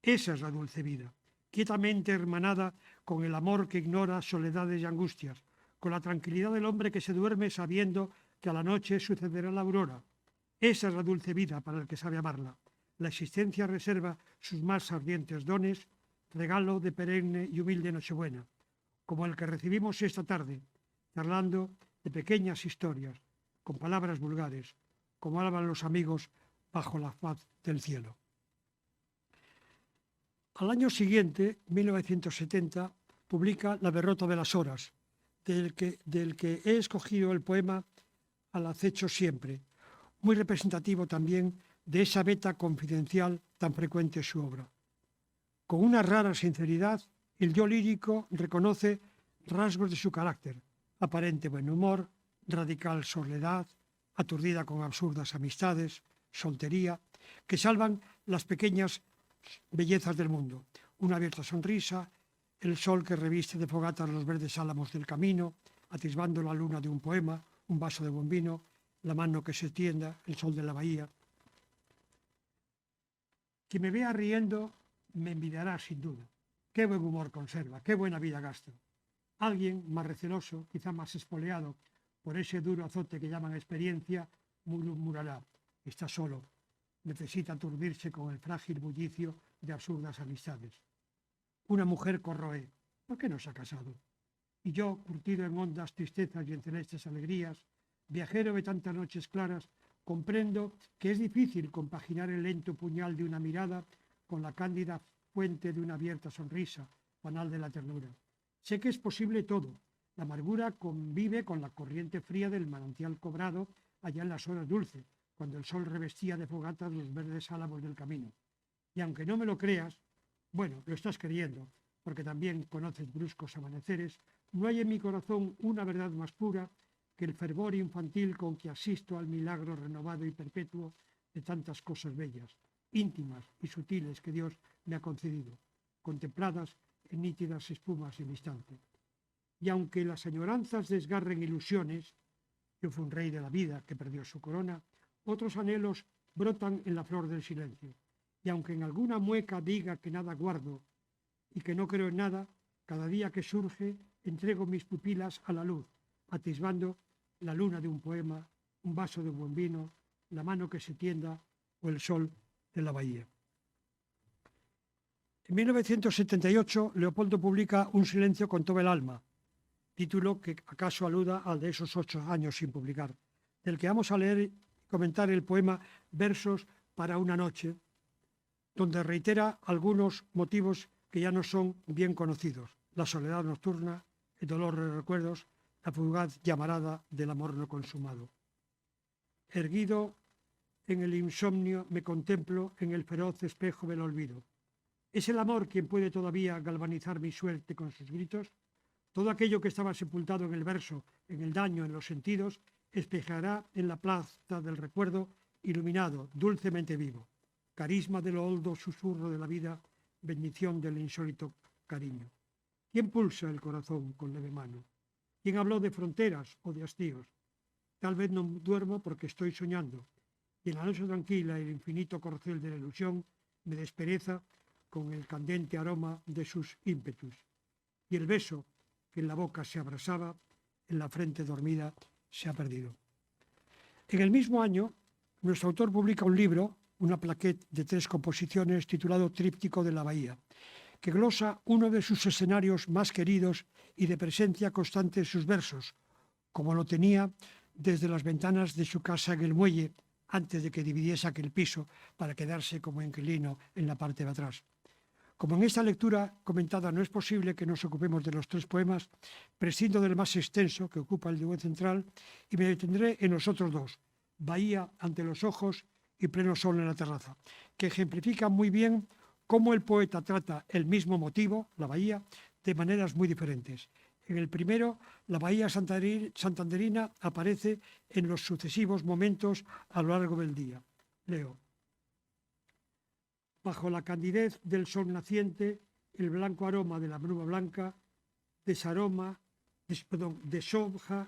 Esa es la dulce vida, quietamente hermanada con el amor que ignora soledades y angustias, con la tranquilidad del hombre que se duerme sabiendo que a la noche sucederá la aurora. Esa es la dulce vida para el que sabe amarla. La existencia reserva sus más ardientes dones, regalo de perenne y humilde Nochebuena, como el que recibimos esta tarde, charlando de pequeñas historias, con palabras vulgares, como hablan los amigos bajo la faz del cielo. Al año siguiente, 1970, publica La derrota de las horas, del que he escogido el poema Al acecho siempre, muy representativo también de esa veta confidencial tan frecuente en su obra. Con una rara sinceridad, el yo lírico reconoce rasgos de su carácter, aparente buen humor, radical soledad, aturdida con absurdas amistades, soltería, que salvan las pequeñas bellezas del mundo. Una abierta sonrisa, el sol que reviste de fogatas los verdes álamos del camino, atisbando la luna de un poema, un vaso de buen vino, la mano que se tienda, el sol de la bahía. Quien me vea riendo me envidiará sin duda. Qué buen humor conserva, qué buena vida gasto. Alguien más receloso, quizá más espoleado por ese duro azote que llaman experiencia, murmurará: está solo, necesita aturdirse con el frágil bullicio de absurdas amistades. Una mujer corroe: ¿por qué no se ha casado? Y yo, curtido en hondas tristezas y en celestes alegrías, viajero de tantas noches claras, comprendo que es difícil compaginar el lento puñal de una mirada con la cándida fuente de una abierta sonrisa, panal de la ternura. Sé que es posible todo. La amargura convive con la corriente fría del manantial cobrado allá en las horas dulces, cuando el sol revestía de fogatas los verdes álamos del camino. Y aunque no me lo creas, bueno, lo estás creyendo, porque también conoces bruscos amaneceres, no hay en mi corazón una verdad más pura que el fervor infantil con que asisto al milagro renovado y perpetuo de tantas cosas bellas, íntimas y sutiles que Dios me ha concedido, contempladas en nítidas espumas del instante. Y aunque las añoranzas desgarren ilusiones, yo fui un rey de la vida que perdió su corona, otros anhelos brotan en la flor del silencio. Y aunque en alguna mueca diga que nada guardo y que no creo en nada, cada día que surge entrego mis pupilas a la luz, atisbando la luna de un poema, un vaso de buen vino, la mano que se tienda o el sol de la bahía. En 1978, Leopoldo publica Un silencio con todo el alma, título que acaso aluda al de esos 8 años sin publicar, del que vamos a leer y comentar el poema Versos para una noche, donde reitera algunos motivos que ya no son bien conocidos: la soledad nocturna, el dolor de recuerdos, la fugaz llamarada del amor no consumado. Erguido en el insomnio me contemplo en el feroz espejo del olvido. ¿Es el amor quien puede todavía galvanizar mi suerte con sus gritos? Todo aquello que estaba sepultado en el verso, en el daño, en los sentidos, espejará en la plaza del recuerdo, iluminado, dulcemente vivo. Carisma del holdo susurro de la vida, bendición del insólito cariño. ¿Quién pulsa el corazón con leve mano? ¿Quién habló de fronteras o de hastíos? Tal vez no duermo porque estoy soñando, y en la noche tranquila el infinito corcel de la ilusión me despereza con el candente aroma de sus ímpetus. Y el beso que en la boca se abrasaba, en la frente dormida se ha perdido. En el mismo año, Nuestro autor publica un libro, una plaquette de 3 composiciones titulado Tríptico de la Bahía, que glosa uno de sus escenarios más queridos y de presencia constante en sus versos, como lo tenía desde las ventanas de su casa en el muelle, antes de que dividiese aquel piso para quedarse como inquilino en la parte de atrás. Como en esta lectura comentada no es posible que nos ocupemos de los 3 poemas, prescindo del más extenso, que ocupa el dibujo central, y me detendré en los otros 2, Bahía ante los ojos y Pleno sol en la terraza, que ejemplifican muy bien cómo el poeta trata el mismo motivo, la bahía, de maneras muy diferentes. En el primero, la bahía santanderina aparece en los sucesivos momentos a lo largo del día. Leo. Bajo la candidez del sol naciente, el blanco aroma de la bruma blanca deshoja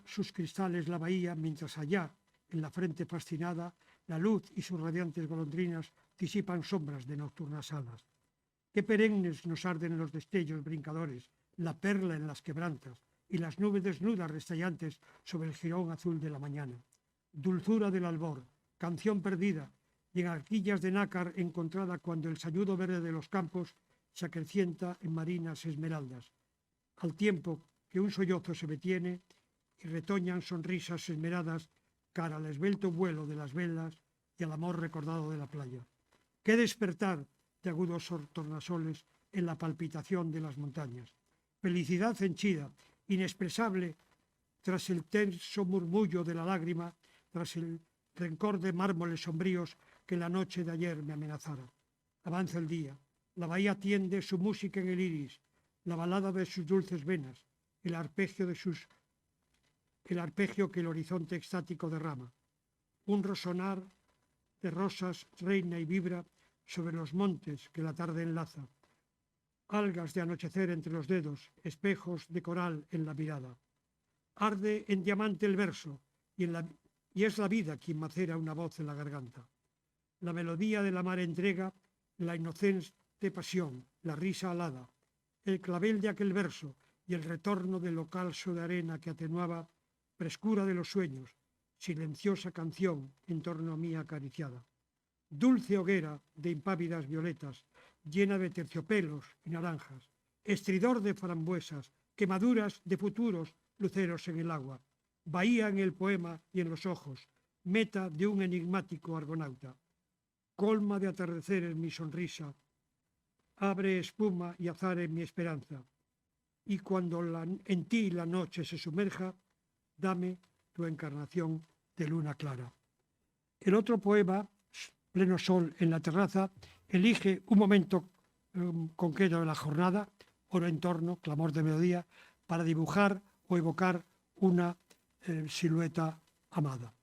sus cristales la bahía, mientras allá, en la frente fascinada, la luz y sus radiantes golondrinas disipan sombras de nocturnas alas. Qué perennes nos arden los destellos brincadores, la perla en las quebrantas y las nubes desnudas restallantes sobre el jirón azul de la mañana. Dulzura del albor, canción perdida, y en arquillas de nácar encontrada cuando el sañudo verde de los campos se acrecienta en marinas esmeraldas, al tiempo que un sollozo se detiene y retoñan sonrisas esmeradas cara al esbelto vuelo de las velas y al amor recordado de la playa. ¡Qué despertar de agudos tornasoles en la palpitación de las montañas! Felicidad henchida, inexpresable, tras el tenso murmullo de la lágrima, tras el rencor de mármoles sombríos que la noche de ayer me amenazara. Avanza el día, la bahía tiende su música en el iris, la balada de sus dulces venas, el arpegio que el horizonte extático derrama. Un resonar de rosas reina y vibra sobre los montes que la tarde enlaza. Algas de anochecer entre los dedos, espejos de coral en la mirada. Arde en diamante el verso y es la vida quien macera una voz en la garganta. La melodía de la mar entrega la inocente pasión, la risa alada, el clavel de aquel verso y el retorno del ocaso de arena que atenuaba frescura de los sueños, silenciosa canción en torno a mí acariciada. Dulce hoguera de impávidas violetas, llena de terciopelos y naranjas, estridor de frambuesas, quemaduras de futuros luceros en el agua, bahía en el poema y en los ojos, meta de un enigmático argonauta. Colma de atardeceres mi sonrisa, abre espuma y azar en mi esperanza, y cuando en ti la noche se sumerja, dame tu encarnación de luna clara. El otro poema, Pleno sol en la terraza, elige un momento concreto de la jornada, oro en torno, clamor de melodía, para dibujar o evocar una silueta amada.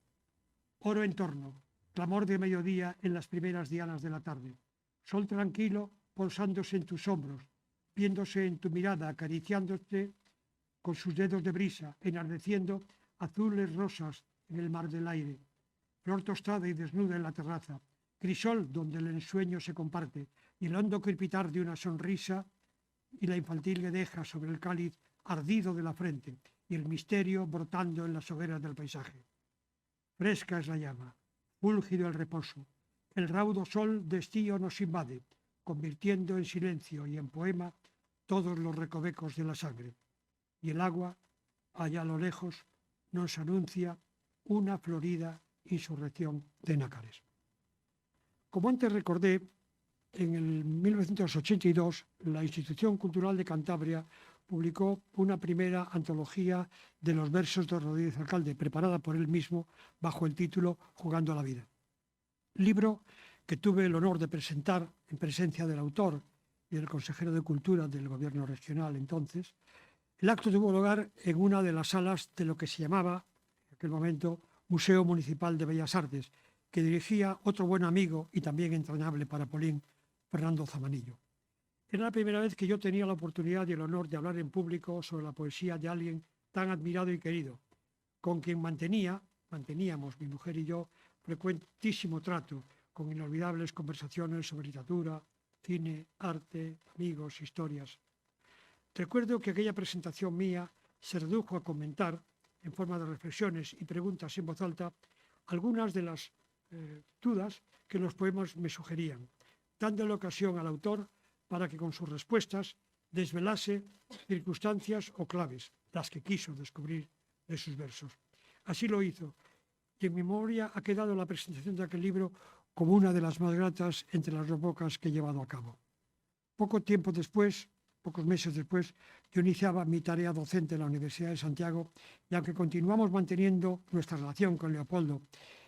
Oro en torno, clamor de mediodía en las primeras dianas de la tarde. Sol tranquilo posándose en tus hombros, viéndose en tu mirada, acariciándote con sus dedos de brisa, enardeciendo azules rosas en el mar del aire. Flor tostada y desnuda en la terraza. Crisol donde el ensueño se comparte y el hondo crepitar de una sonrisa y la infantil guedeja sobre el cáliz ardido de la frente y el misterio brotando en las hogueras del paisaje. Fresca es la llama, fúlgido el reposo. El raudo sol de estío nos invade, convirtiendo en silencio y en poema todos los recovecos de la sangre. Y el agua, allá a lo lejos, nos anuncia una florida insurrección de nácares. Como antes recordé, en el 1982 la Institución Cultural de Cantabria publicó una primera antología de los versos de Rodríguez Alcalde, preparada por él mismo bajo el título Jugando a la vida. Libro que tuve el honor de presentar en presencia del autor y del consejero de Cultura del Gobierno regional entonces. El acto tuvo lugar en una de las salas de lo que se llamaba, en aquel momento, Museo Municipal de Bellas Artes, que dirigía otro buen amigo y también entrañable para Polín, Fernando Zamanillo. Era la primera vez que yo tenía la oportunidad y el honor de hablar en público sobre la poesía de alguien tan admirado y querido, con quien manteníamos, mi mujer y yo, frecuentísimo trato, con inolvidables conversaciones sobre literatura, cine, arte, amigos, historias. Recuerdo que aquella presentación mía se redujo a comentar, en forma de reflexiones y preguntas en voz alta, algunas de las dudas que los poemas me sugerían, dándole ocasión al autor para que con sus respuestas desvelase circunstancias o claves, las que quiso descubrir de sus versos. Así lo hizo, y en mi memoria ha quedado la presentación de aquel libro como una de las más gratas entre las dos pocas que he llevado a cabo. Poco tiempo después, pocos meses después, yo iniciaba mi tarea docente en la Universidad de Santiago, y aunque continuamos manteniendo nuestra relación con Leopoldo,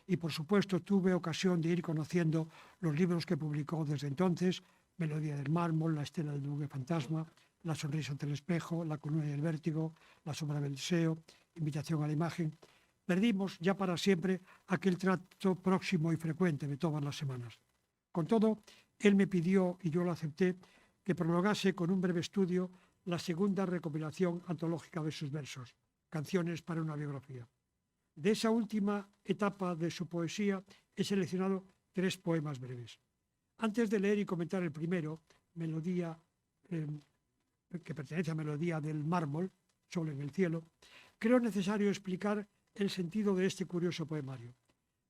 y por supuesto tuve ocasión de ir conociendo los libros que publicó desde entonces, Melodía del mármol, La estela del buque fantasma, La sonrisa ante el espejo, La columna y el vértigo, La sombra del deseo, Invitación a la imagen, perdimos ya para siempre aquel trato próximo y frecuente de todas las semanas. Con todo, él me pidió, y yo lo acepté, que prolongase con un breve estudio la segunda recopilación antológica de sus versos, Canciones para una biografía. De esa última etapa de su poesía he seleccionado 3 poemas breves. Antes de leer y comentar el primero, Melodía, que pertenece a Melodía del mármol, Sol en el cielo, creo necesario explicar el sentido de este curioso poemario.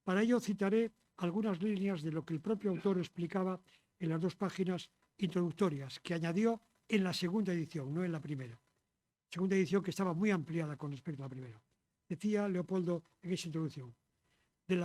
Para ello citaré algunas líneas de lo que el propio autor explicaba en las 2 páginas introductorias que añadió en la segunda edición, no en la primera. Segunda edición que estaba muy ampliada con respecto a la primera. Decía Leopoldo en esa introducción: de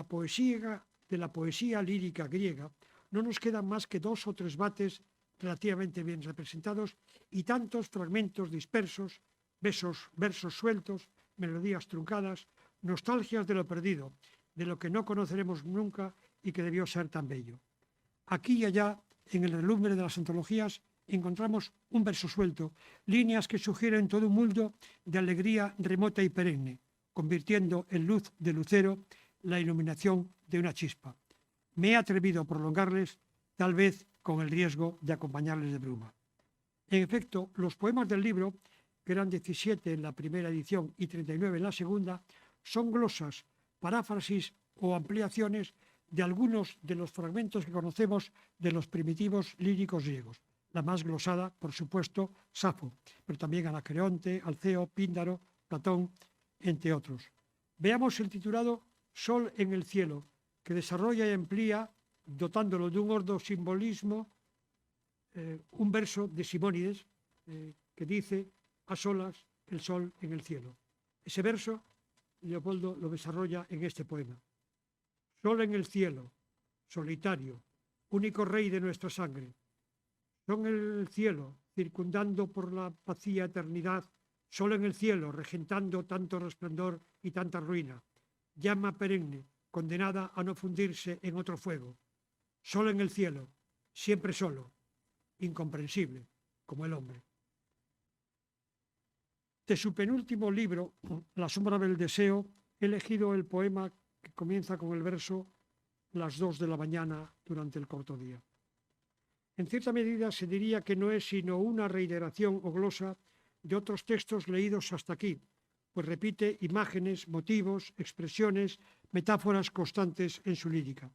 la poesía lírica griega no nos quedan más que 2 o 3 bates relativamente bien representados y tantos fragmentos dispersos, versos sueltos, melodías truncadas, nostalgias de lo perdido, de lo que no conoceremos nunca y que debió ser tan bello. Aquí y allá, en el relumbre de las antologías, encontramos un verso suelto, líneas que sugieren todo un mundo de alegría remota y perenne, convirtiendo en luz de lucero la iluminación de una chispa. Me he atrevido a prolongarles, tal vez con el riesgo de acompañarles de bruma. En efecto, los poemas del libro, que eran 17 en la primera edición y 39 en la segunda, son glosas, paráfrasis o ampliaciones de algunos de los fragmentos que conocemos de los primitivos líricos griegos. La más glosada, por supuesto, Safo, pero también Anacreonte, Alceo, Píndaro, Platón, entre otros. Veamos el titulado Sol en el cielo, que desarrolla y amplía, dotándolo de un gordo simbolismo, un verso de Simónides que dice: a solas el sol en el cielo. Ese verso Leopoldo lo desarrolla en este poema. Sol en el cielo, solitario, único rey de nuestra sangre. Sol en el cielo, circundando por la vacía eternidad, sol en el cielo, regentando tanto resplandor y tanta ruina. Llama perenne, condenada a no fundirse en otro fuego. Sol en el cielo, siempre solo, incomprensible, como el hombre. De su penúltimo libro, La sombra del deseo, he elegido el poema que comienza con el verso Las 2 de la mañana durante el corto día. En cierta medida se diría que no es sino una reiteración o glosa de otros textos leídos hasta aquí, pues repite imágenes, motivos, expresiones, metáforas constantes en su lírica.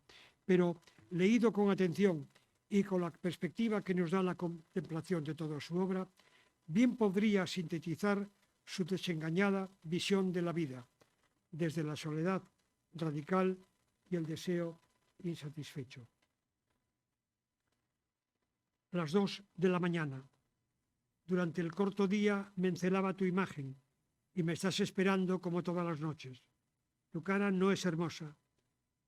Pero leído con atención y con la perspectiva que nos da la contemplación de toda su obra, bien podría sintetizar su desengañada visión de la vida, desde la soledad radical y el deseo insatisfecho. Las 2 de la mañana. Durante el corto día me encelaba tu imagen y me estás esperando como todas las noches. Tu cara no es hermosa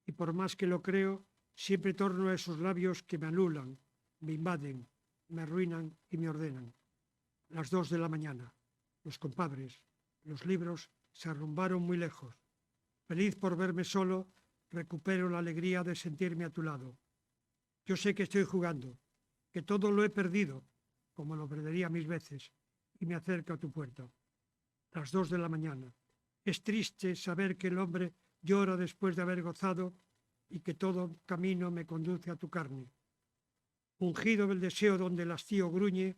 y por más que lo creo, siempre torno a esos labios que me anulan, me invaden, me arruinan y me ordenan. Las 2 de la mañana. Los compadres, los libros se arrumbaron muy lejos. Feliz por verme solo, recupero la alegría de sentirme a tu lado. Yo sé que estoy jugando, que todo lo he perdido, como lo perdería 1000 veces, y me acerco a tu puerta. Las 2 de la mañana. Es triste saber que el hombre llora después de haber gozado y que todo camino me conduce a tu carne. Ungido del deseo donde el hastío gruñe,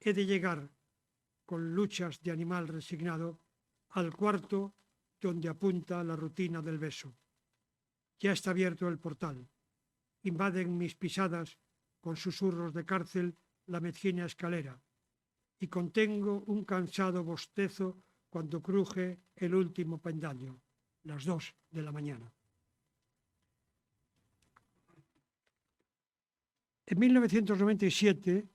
he de llegar, con luchas de animal resignado, al cuarto donde apunta la rutina del beso. Ya está abierto el portal. Invaden mis pisadas con susurros de cárcel la mezquina escalera y contengo un cansado bostezo cuando cruje el último pendaño, las 2 de la mañana. En 1997,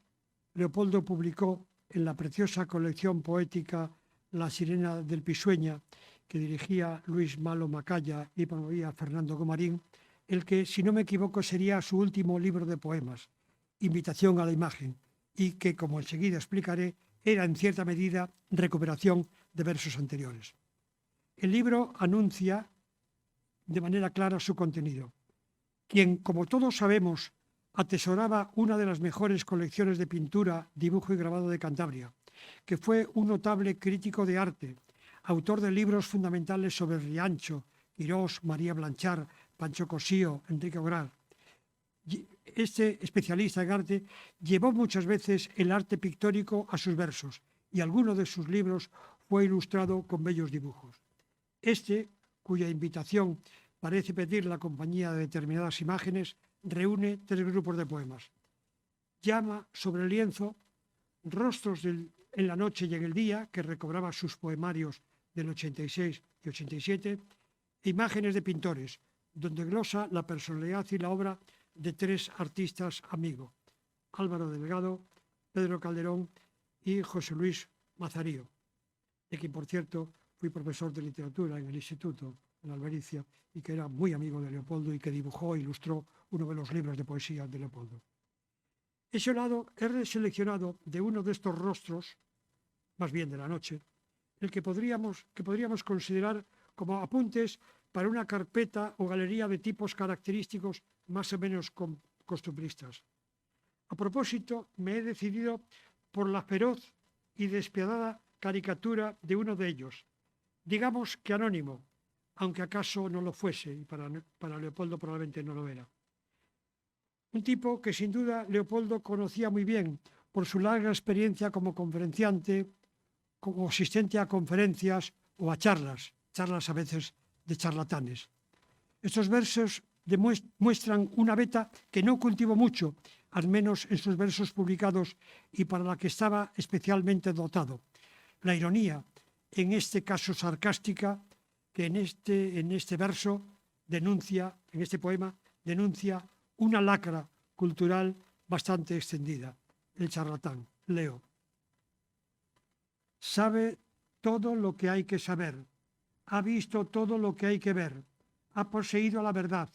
Leopoldo publicó en la preciosa colección poética La sirena del Pisueña, que dirigía Luis Malo Macaya y promovía Fernando Gomarín, el que, si no me equivoco, sería su último libro de poemas, Invitación a la imagen, y que, como enseguida explicaré, era en cierta medida recuperación de versos anteriores. El libro anuncia de manera clara su contenido. Quien, como todos sabemos, atesoraba una de las mejores colecciones de pintura, dibujo y grabado de Cantabria, que fue un notable crítico de arte, autor de libros fundamentales sobre Riancho, Quirós, María Blanchard, Pancho Cosío, Enrique Ograr. Este especialista en arte llevó muchas veces el arte pictórico a sus versos y alguno de sus libros fue ilustrado con bellos dibujos. Este, cuya invitación parece pedir la compañía de determinadas imágenes, reúne 3 grupos de poemas. Llama sobre el lienzo, Rostros en la noche y en el día, que recobraba sus poemarios del 86 y 87, e imágenes de pintores, donde glosa la personalidad y la obra de 3 artistas amigos, Álvaro Delgado, Pedro Calderón y José Luis Mazarío, de quien, por cierto, fui profesor de literatura en el instituto, en Albericia, y que era muy amigo de Leopoldo y que dibujó e ilustró uno de los libros de poesía de Leopoldo. Ese lado he seleccionado de uno de estos rostros, más bien de la noche, el que podríamos considerar como apuntes para una carpeta o galería de tipos característicos más o menos costumbristas. A propósito, me he decidido por la feroz y despiadada caricatura de uno de ellos, digamos que anónimo, aunque acaso no lo fuese, y para Leopoldo probablemente no lo era. Un tipo que sin duda Leopoldo conocía muy bien por su larga experiencia como conferenciante, como asistente a conferencias o a charlas a veces de charlatanes. Estos versos muestran una beta que no cultivó mucho, al menos en sus versos publicados, y para la que estaba especialmente dotado. La ironía, en este caso sarcástica, que en este verso denuncia, en este poema, denuncia una lacra cultural bastante extendida. El charlatán. Leo. Sabe todo lo que hay que saber. Ha visto todo lo que hay que ver. Ha poseído la verdad.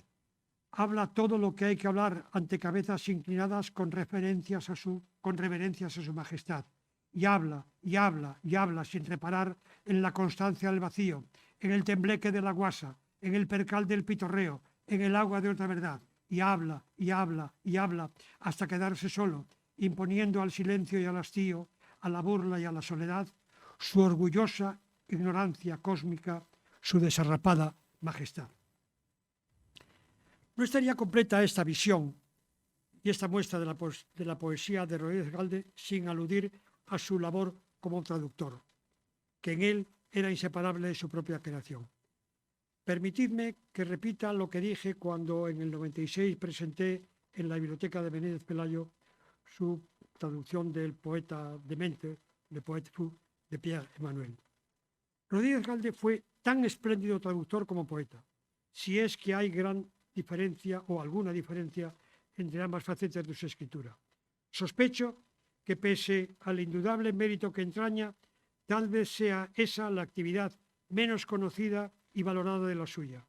Habla todo lo que hay que hablar ante cabezas inclinadas con reverencias a su majestad. Y habla, y habla, y habla sin reparar en la constancia del vacío, en el tembleque de la guasa, en el percal del pitorreo, en el agua de otra verdad. Y habla, y habla, y habla, hasta quedarse solo, imponiendo al silencio y al hastío, a la burla y a la soledad, su orgullosa ignorancia cósmica, su desarrapada majestad. No estaría completa esta visión y esta muestra de la poesía de Rodríguez Galde sin aludir a su labor como traductor, que en él era inseparable de su propia creación. Permitidme que repita lo que dije cuando en el 96 presenté en la Biblioteca de Menéndez Pelayo su traducción del poeta demente, Le Poète Fou, de Pierre Emmanuel. Rodríguez Galde fue tan espléndido traductor como poeta, si es que hay gran diferencia o alguna diferencia entre ambas facetas de su escritura. Sospecho que pese al indudable mérito que entraña, tal vez sea esa la actividad menos conocida y valorada de la suya.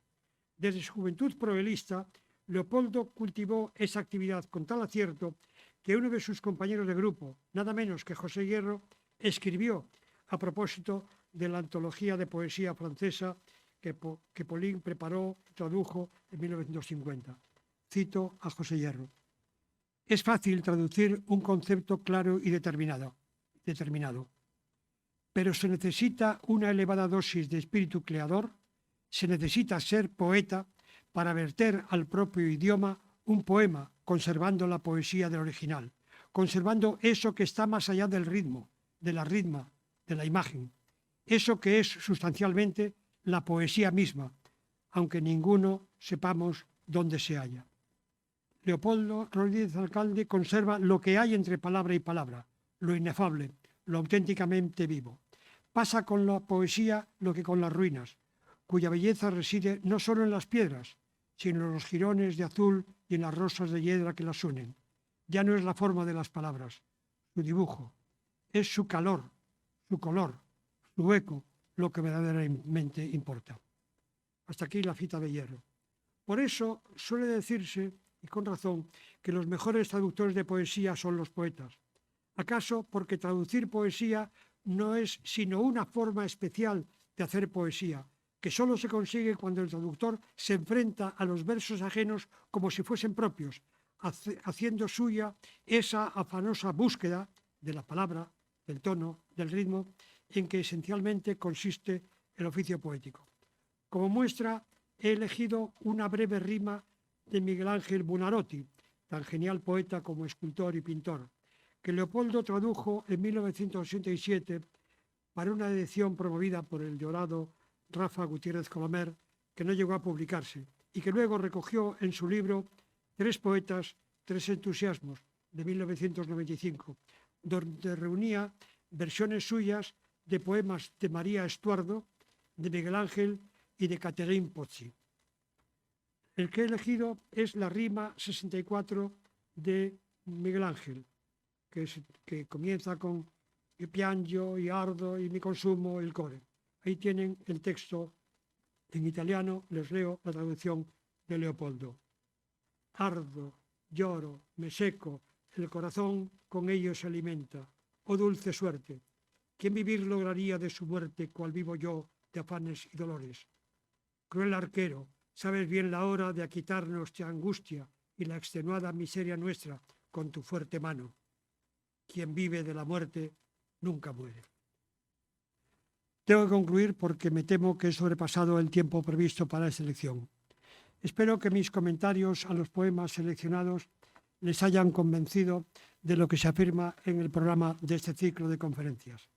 Desde su juventud proelista, Leopoldo cultivó esa actividad con tal acierto que uno de sus compañeros de grupo, nada menos que José Hierro, escribió a propósito de la antología de poesía francesa que Paulin preparó y tradujo en 1950. Cito a José Hierro. Es fácil traducir un concepto claro y determinado, pero se necesita una elevada dosis de espíritu creador, se necesita ser poeta para verter al propio idioma un poema, conservando la poesía del original, conservando eso que está más allá del ritmo, de la ritma, de la imagen, eso que es sustancialmente la poesía misma, aunque ninguno sepamos dónde se halla. Leopoldo Rodríguez Alcalde conserva lo que hay entre palabra y palabra, lo inefable, lo auténticamente vivo. Pasa con la poesía lo que con las ruinas, cuya belleza reside no solo en las piedras, sino en los jirones de azul y en las rosas de hiedra que las unen. ya no es la forma de las palabras, su dibujo, es su calor, su color, su eco, lo que verdaderamente importa. Hasta aquí la cita de Hierro. Por eso suele decirse, y con razón, que los mejores traductores de poesía son los poetas. ¿Acaso porque traducir poesía no es sino una forma especial de hacer poesía, que solo se consigue cuando el traductor se enfrenta a los versos ajenos como si fuesen propios, haciendo suya esa afanosa búsqueda de la palabra, del tono, del ritmo, en que esencialmente consiste el oficio poético? Como muestra, he elegido una breve rima de Miguel Ángel Buonarroti, tan genial poeta como escultor y pintor, que Leopoldo tradujo en 1987 para una edición promovida por el llorado Rafa Gutiérrez Colomer, que no llegó a publicarse, y que luego recogió en su libro Tres poetas, tres entusiasmos, de 1995, donde reunía versiones suyas de poemas de María Estuardo, de Miguel Ángel y de Caterine Pozzi. El que he elegido es la rima 64 de Miguel Ángel, que comienza con "Io piangio, io ardo y mi consumo el core". Ahí tienen el texto en italiano, les leo la traducción de Leopoldo. Ardo, lloro, me seco, el corazón con ello se alimenta. Oh dulce suerte, ¿quién vivir lograría de su muerte cual vivo yo de afanes y dolores? Cruel arquero, sabes bien la hora de aquitarnos de angustia y la extenuada miseria nuestra con tu fuerte mano. Quien vive de la muerte nunca muere. Tengo que concluir porque me temo que he sobrepasado el tiempo previsto para esta lección. Espero que mis comentarios a los poemas seleccionados les hayan convencido de lo que se afirma en el programa de este ciclo de conferencias.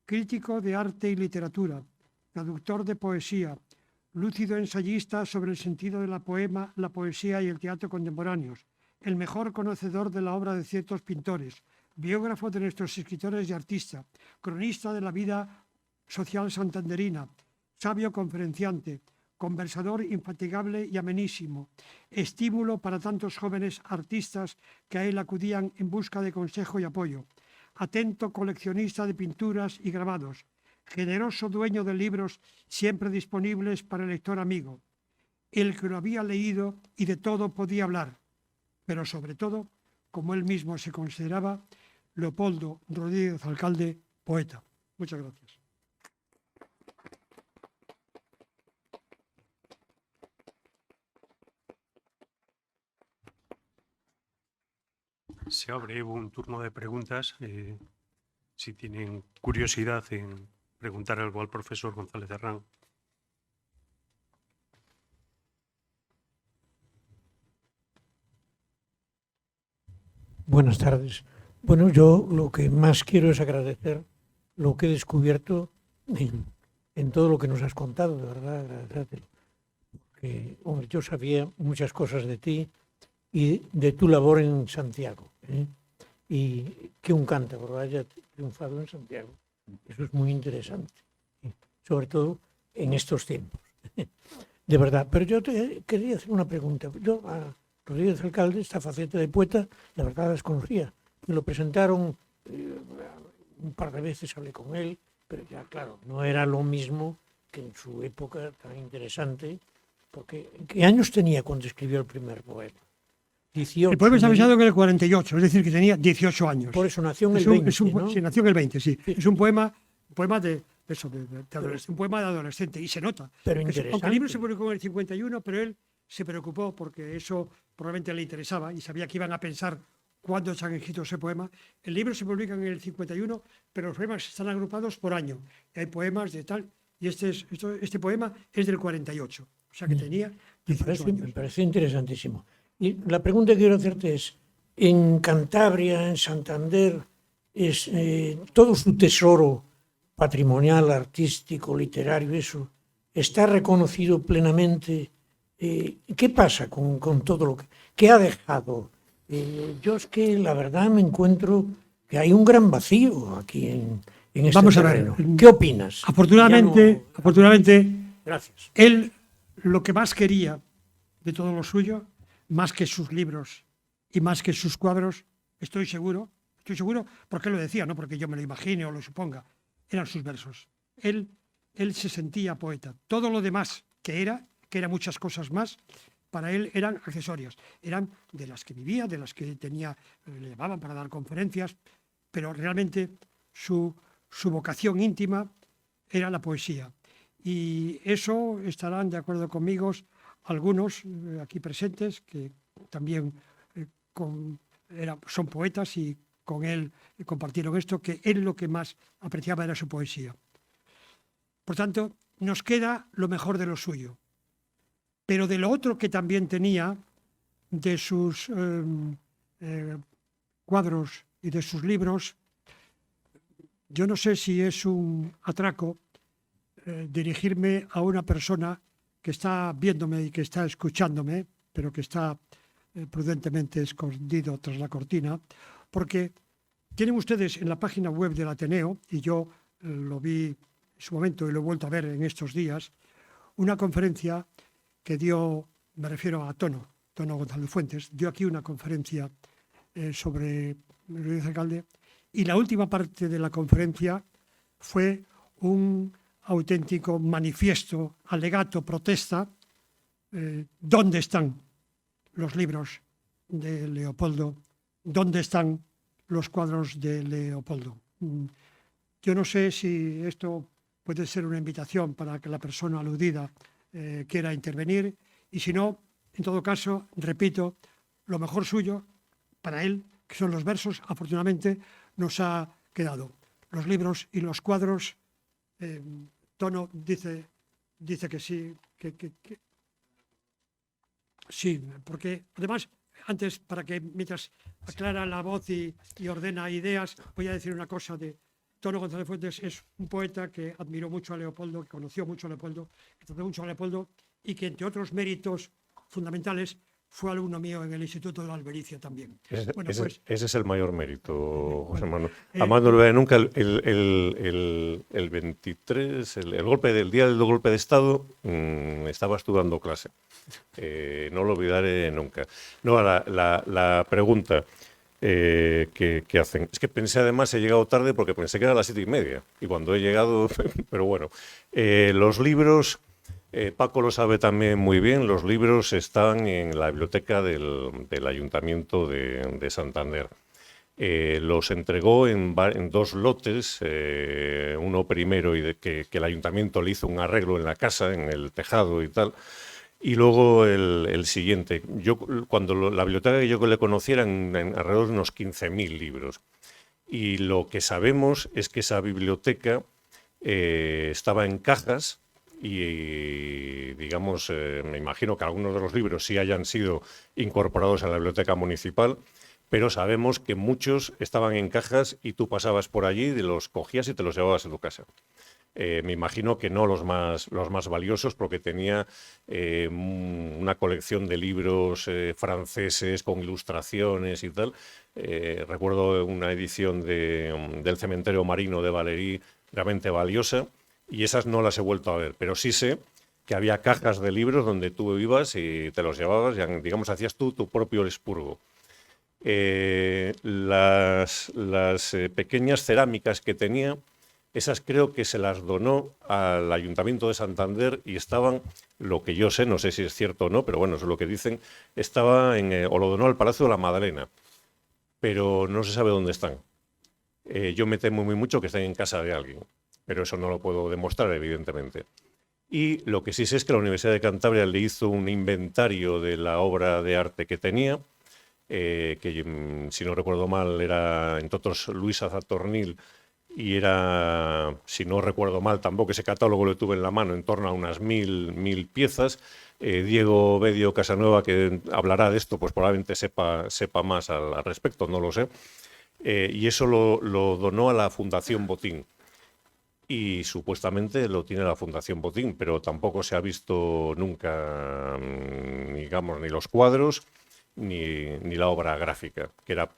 Crítico de arte y literatura, traductor de poesía, lúcido ensayista sobre el sentido de la poesía y el teatro contemporáneos, el mejor conocedor de la obra de ciertos pintores, biógrafo de nuestros escritores y artistas, cronista de la vida social santanderina, sabio conferenciante, conversador infatigable y amenísimo, estímulo para tantos jóvenes artistas que a él acudían en busca de consejo y apoyo, atento coleccionista de pinturas y grabados, generoso dueño de libros siempre disponibles para el lector amigo, el que lo había leído y de todo podía hablar, pero sobre todo, como él mismo se consideraba, Leopoldo Rodríguez Alcalde, poeta. Muchas gracias. Se abre un turno de preguntas. Si tienen curiosidad en preguntar algo al profesor González Herrán. Buenas tardes. Bueno, yo lo que más quiero es agradecer lo que he descubierto en todo lo que nos has contado, de verdad, agradecértelo. Porque, hombre, yo sabía muchas cosas de ti y de tu labor en Santiago, ¿eh? Y que un cántabro haya triunfado en Santiago. Eso es muy interesante, ¿eh? Sobre todo en estos tiempos. De verdad. Pero yo te quería hacer una pregunta. Yo a Rodríguez Alcalde, esta faceta de poeta, la verdad la desconocía. Me lo presentaron un par de veces, hablé con él, pero ya, claro, no era lo mismo que en su época tan interesante. Porque, ¿qué años tenía cuando escribió el primer poema? 18. El poema está pensado en el 48, es decir, que tenía 18 años. Por eso nació en el 20, ¿no? Sí, nació en el 20, sí. Sí. Es un poema de adolescente, un poema de adolescente, y se nota. Pero interesante. Aunque el libro se publicó en el 51, pero él se preocupó porque eso probablemente le interesaba y sabía que iban a pensar cuándo se han escrito ese poema. El libro se publica en el 51, pero los poemas están agrupados por año. Hay poemas de tal, y este poema es del 48, o sea que tenía 18 años. Me parece interesantísimo. Y la pregunta que quiero hacerte es, en Cantabria, en Santander, es todo su tesoro patrimonial, artístico, literario, eso, está reconocido plenamente. ¿Qué pasa con todo lo que ha dejado? Yo es que la verdad me encuentro que hay un gran vacío aquí en este Vamos terreno. a ver. ¿Qué opinas? Afortunadamente, Gracias. él lo que más quería de todo lo suyo, más que sus libros y más que sus cuadros, estoy seguro porque lo decía, no porque yo me lo imagine o lo suponga, eran sus versos. Él se sentía poeta. Todo lo demás que era muchas cosas más, para él eran accesorios. Eran de las que vivía, de las que tenía, le llamaban para dar conferencias, pero realmente su vocación íntima era la poesía. Y eso estarán de acuerdo conmigo algunos aquí presentes que también son poetas y con él compartieron esto, que él lo que más apreciaba era su poesía. Por tanto, nos queda lo mejor de lo suyo. Pero de lo otro que también tenía, de sus cuadros y de sus libros, yo no sé si es un atraco dirigirme a una persona que está viéndome y que está escuchándome, pero que está prudentemente escondido tras la cortina, porque tienen ustedes en la página web del Ateneo, y yo lo vi en su momento y lo he vuelto a ver en estos días, una conferencia que dio, me refiero a Tono González Fuentes, dio aquí una conferencia sobre Rodríguez Alcalde, y la última parte de la conferencia fue un auténtico manifiesto, alegato, protesta. ¿Dónde están los libros de Leopoldo? ¿Dónde están los cuadros de Leopoldo? Yo no sé si esto puede ser una invitación para que la persona aludida quiera intervenir, y si no, en todo caso, repito, lo mejor suyo para él, que son los versos, afortunadamente nos ha quedado. Los libros y los cuadros, Tono dice que sí, sí, porque además, antes, para que mientras aclara la voz y ordena ideas, voy a decir una cosa de Tono González Fuentes. Es un poeta que admiró mucho a Leopoldo, que conoció mucho a Leopoldo, que trató mucho a Leopoldo, y que, entre otros méritos fundamentales, fue alumno mío en el Instituto de la Albericia también. Ese es el mayor mérito, José Manuel. Además, no olvidaré nunca el 23, el golpe del día del golpe de Estado, estaba estudiando clase. No lo olvidaré nunca. No, la pregunta que hacen. Es que pensé, además, he llegado tarde porque pensé que era a las 7:30. Y cuando he llegado, pero bueno, los libros... Paco lo sabe también muy bien, los libros están en la biblioteca del Ayuntamiento de Santander. Los entregó en 2 lotes, uno primero que el Ayuntamiento le hizo un arreglo en la casa, en el tejado y tal, y luego el siguiente. La biblioteca que yo le conociera en alrededor de unos 15.000 libros. Y lo que sabemos es que esa biblioteca estaba en cajas. Y, digamos, me imagino que algunos de los libros sí hayan sido incorporados a la biblioteca municipal, pero sabemos que muchos estaban en cajas y tú pasabas por allí, los cogías y te los llevabas a tu casa. Me imagino que no los más valiosos, porque tenía una colección de libros franceses con ilustraciones y tal. Recuerdo una edición del Cementerio Marino de Valéry realmente valiosa. Y esas no las he vuelto a ver, pero sí sé que había cajas de libros donde tú ibas y te los llevabas, y, digamos, hacías tú tu propio expurgo. Las pequeñas cerámicas que tenía, esas creo que se las donó al Ayuntamiento de Santander y estaban, lo que yo sé, no sé si es cierto o no, pero bueno, eso es lo que dicen, estaba o lo donó al Palacio de la Madalena, pero no se sabe dónde están. Yo me temo muy mucho que estén en casa de alguien, pero eso no lo puedo demostrar, evidentemente. Y lo que sí sé es que la Universidad de Cantabria le hizo un inventario de la obra de arte que tenía, que, si no recuerdo mal, era, entre otros, Luis Azatornil, y era, si no recuerdo mal, tampoco ese catálogo lo tuve en la mano, en torno a unas 1.000 piezas. Diego Bedio Casanueva, que hablará de esto, pues probablemente sepa más al respecto, no lo sé. Y eso lo donó a la Fundación Botín. Y supuestamente lo tiene la Fundación Botín, pero tampoco se ha visto nunca, digamos, ni los cuadros ni la obra gráfica, que era,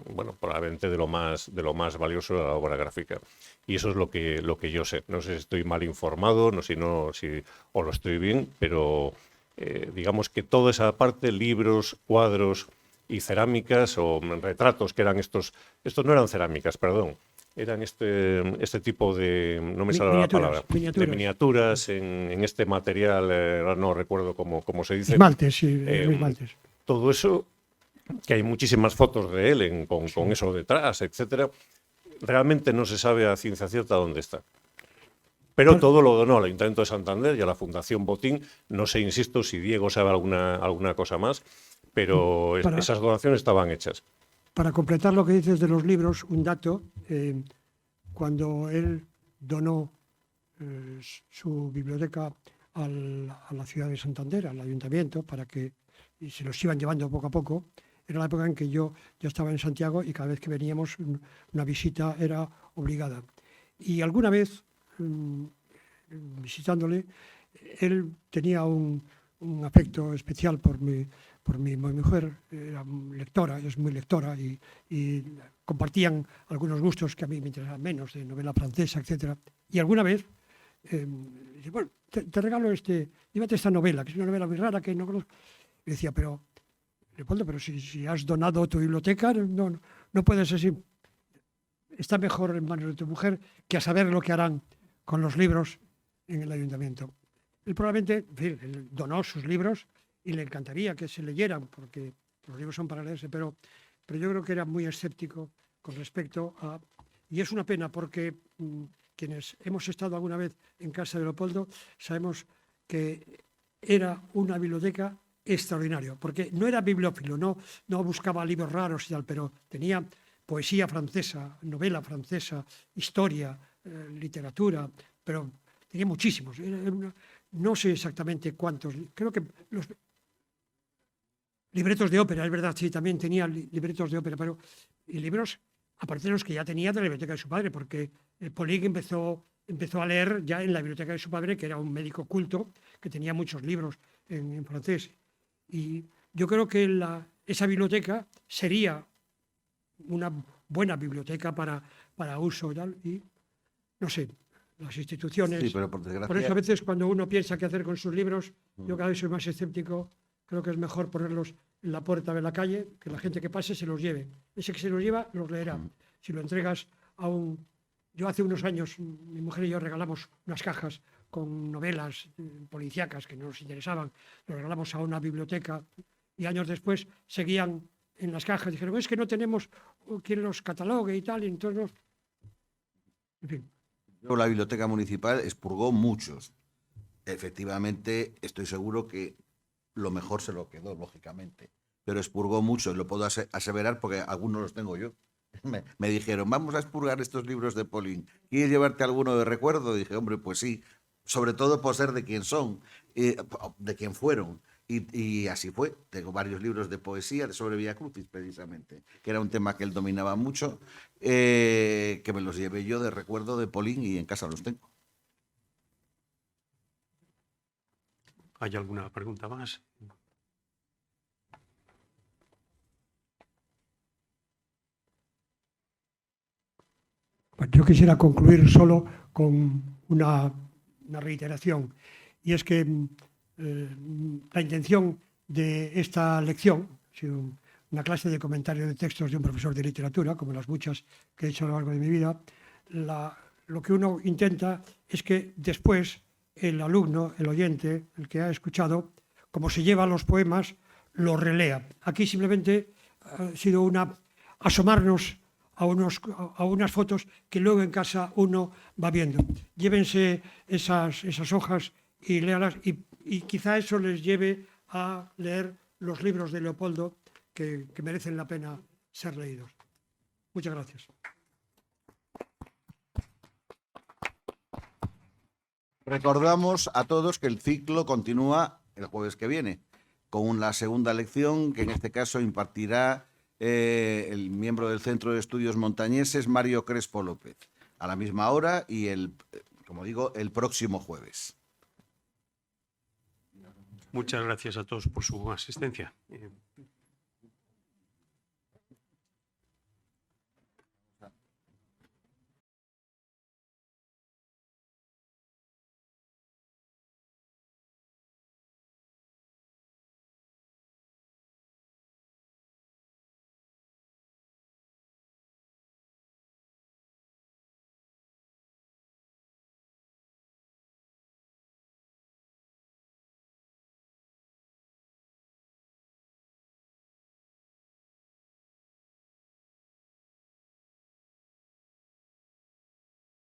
bueno, probablemente de lo más valioso de la obra gráfica. Y eso es lo que yo sé. No sé si estoy mal informado, no sé si o lo estoy bien, pero digamos que toda esa parte, libros, cuadros y cerámicas o retratos que eran estos no eran cerámicas, perdón, eran este tipo de, no me sale la palabra, de miniaturas en este material, no recuerdo cómo se dice. Esmaltes, sí, esmaltes. Todo eso, que hay muchísimas fotos de él con eso detrás, etcétera, realmente no se sabe a ciencia cierta dónde está. Pero todo lo donó al Ayuntamiento de Santander y a la Fundación Botín. No sé, insisto, si Diego sabe alguna cosa más, pero esas donaciones estaban hechas. Para completar lo que dices de los libros, un dato, cuando él donó su biblioteca a la ciudad de Santander, al Ayuntamiento, y se los iban llevando poco a poco, era la época en que yo ya estaba en Santiago y cada vez que veníamos una visita era obligada. Y alguna vez, visitándole, él tenía un afecto especial por mi mujer, era lectora, es muy lectora, y compartían algunos gustos que a mí me interesaban menos, de novela francesa, etc. Y alguna vez, dice, bueno, te regalo llévate esta novela, que es una novela muy rara que no conozco. Y decía, pero, Leopoldo, pero si has donado tu biblioteca, no puedes así. Está mejor en manos de tu mujer que a saber lo que harán con los libros en el ayuntamiento. Él probablemente, en fin, él donó sus libros y le encantaría que se leyeran, porque los libros son para leerse, pero yo creo que era muy escéptico con respecto a... Y es una pena porque quienes hemos estado alguna vez en casa de Leopoldo sabemos que era una biblioteca extraordinaria, porque no era bibliófilo, no buscaba libros raros y tal, pero tenía poesía francesa, novela francesa, historia, literatura, pero tenía muchísimos. No sé exactamente cuántos, creo que los libretos de ópera, es verdad, sí, también tenía libretos de ópera, pero y libros, aparte de los que ya tenía de la biblioteca de su padre, porque Pauling empezó a leer ya en la biblioteca de su padre, que era un médico culto, que tenía muchos libros en francés. Y yo creo que esa biblioteca sería una buena biblioteca para uso y no sé, las instituciones. Sí, pero por desgracia... Por eso a veces cuando uno piensa qué hacer con sus libros, yo cada vez soy más escéptico, creo que es mejor ponerlos en la puerta de la calle, que la gente que pase se los lleve. Ese que se los lleva, los leerá. Si lo entregas a Yo hace unos años, mi mujer y yo regalamos unas cajas con novelas policíacas que nos interesaban, lo regalamos a una biblioteca y años después seguían en las cajas, dijeron, es que no tenemos quien los catalogue y tal, y entonces en fin. La biblioteca municipal expurgó muchos. Efectivamente, estoy seguro que lo mejor se lo quedó, lógicamente, pero expurgó muchos, lo puedo aseverar porque algunos los tengo yo. Me dijeron, vamos a expurgar estos libros de Pauling. ¿Quieres llevarte alguno de recuerdo? Dije, hombre, pues sí, sobre todo por ser de quién son, de quién fueron. Y así fue. Tengo varios libros de poesía sobre Vía Crucis, precisamente, que era un tema que él dominaba mucho, que me los llevé yo de recuerdo de Pauling y en casa los tengo. ¿Hay alguna pregunta más? Pues yo quisiera concluir solo con una reiteración, y es que la intención de esta lección, ha sido una clase de comentario de textos de un profesor de literatura, como las muchas que he hecho a lo largo de mi vida, lo que uno intenta es que después el alumno, el oyente, el que ha escuchado, como se lleva los poemas, los relea. Aquí simplemente ha sido asomarnos a unas fotos que luego en casa uno va viendo. Llévense esas hojas y léalas, y quizá eso les lleve a leer los libros de Leopoldo que merecen la pena ser leídos. Muchas gracias. Recordamos a todos que el ciclo continúa el jueves que viene, con la segunda lección que en este caso impartirá el miembro del Centro de Estudios Montañeses, Mario Crespo López, a la misma hora y, como digo, el próximo jueves. Muchas gracias a todos por su asistencia.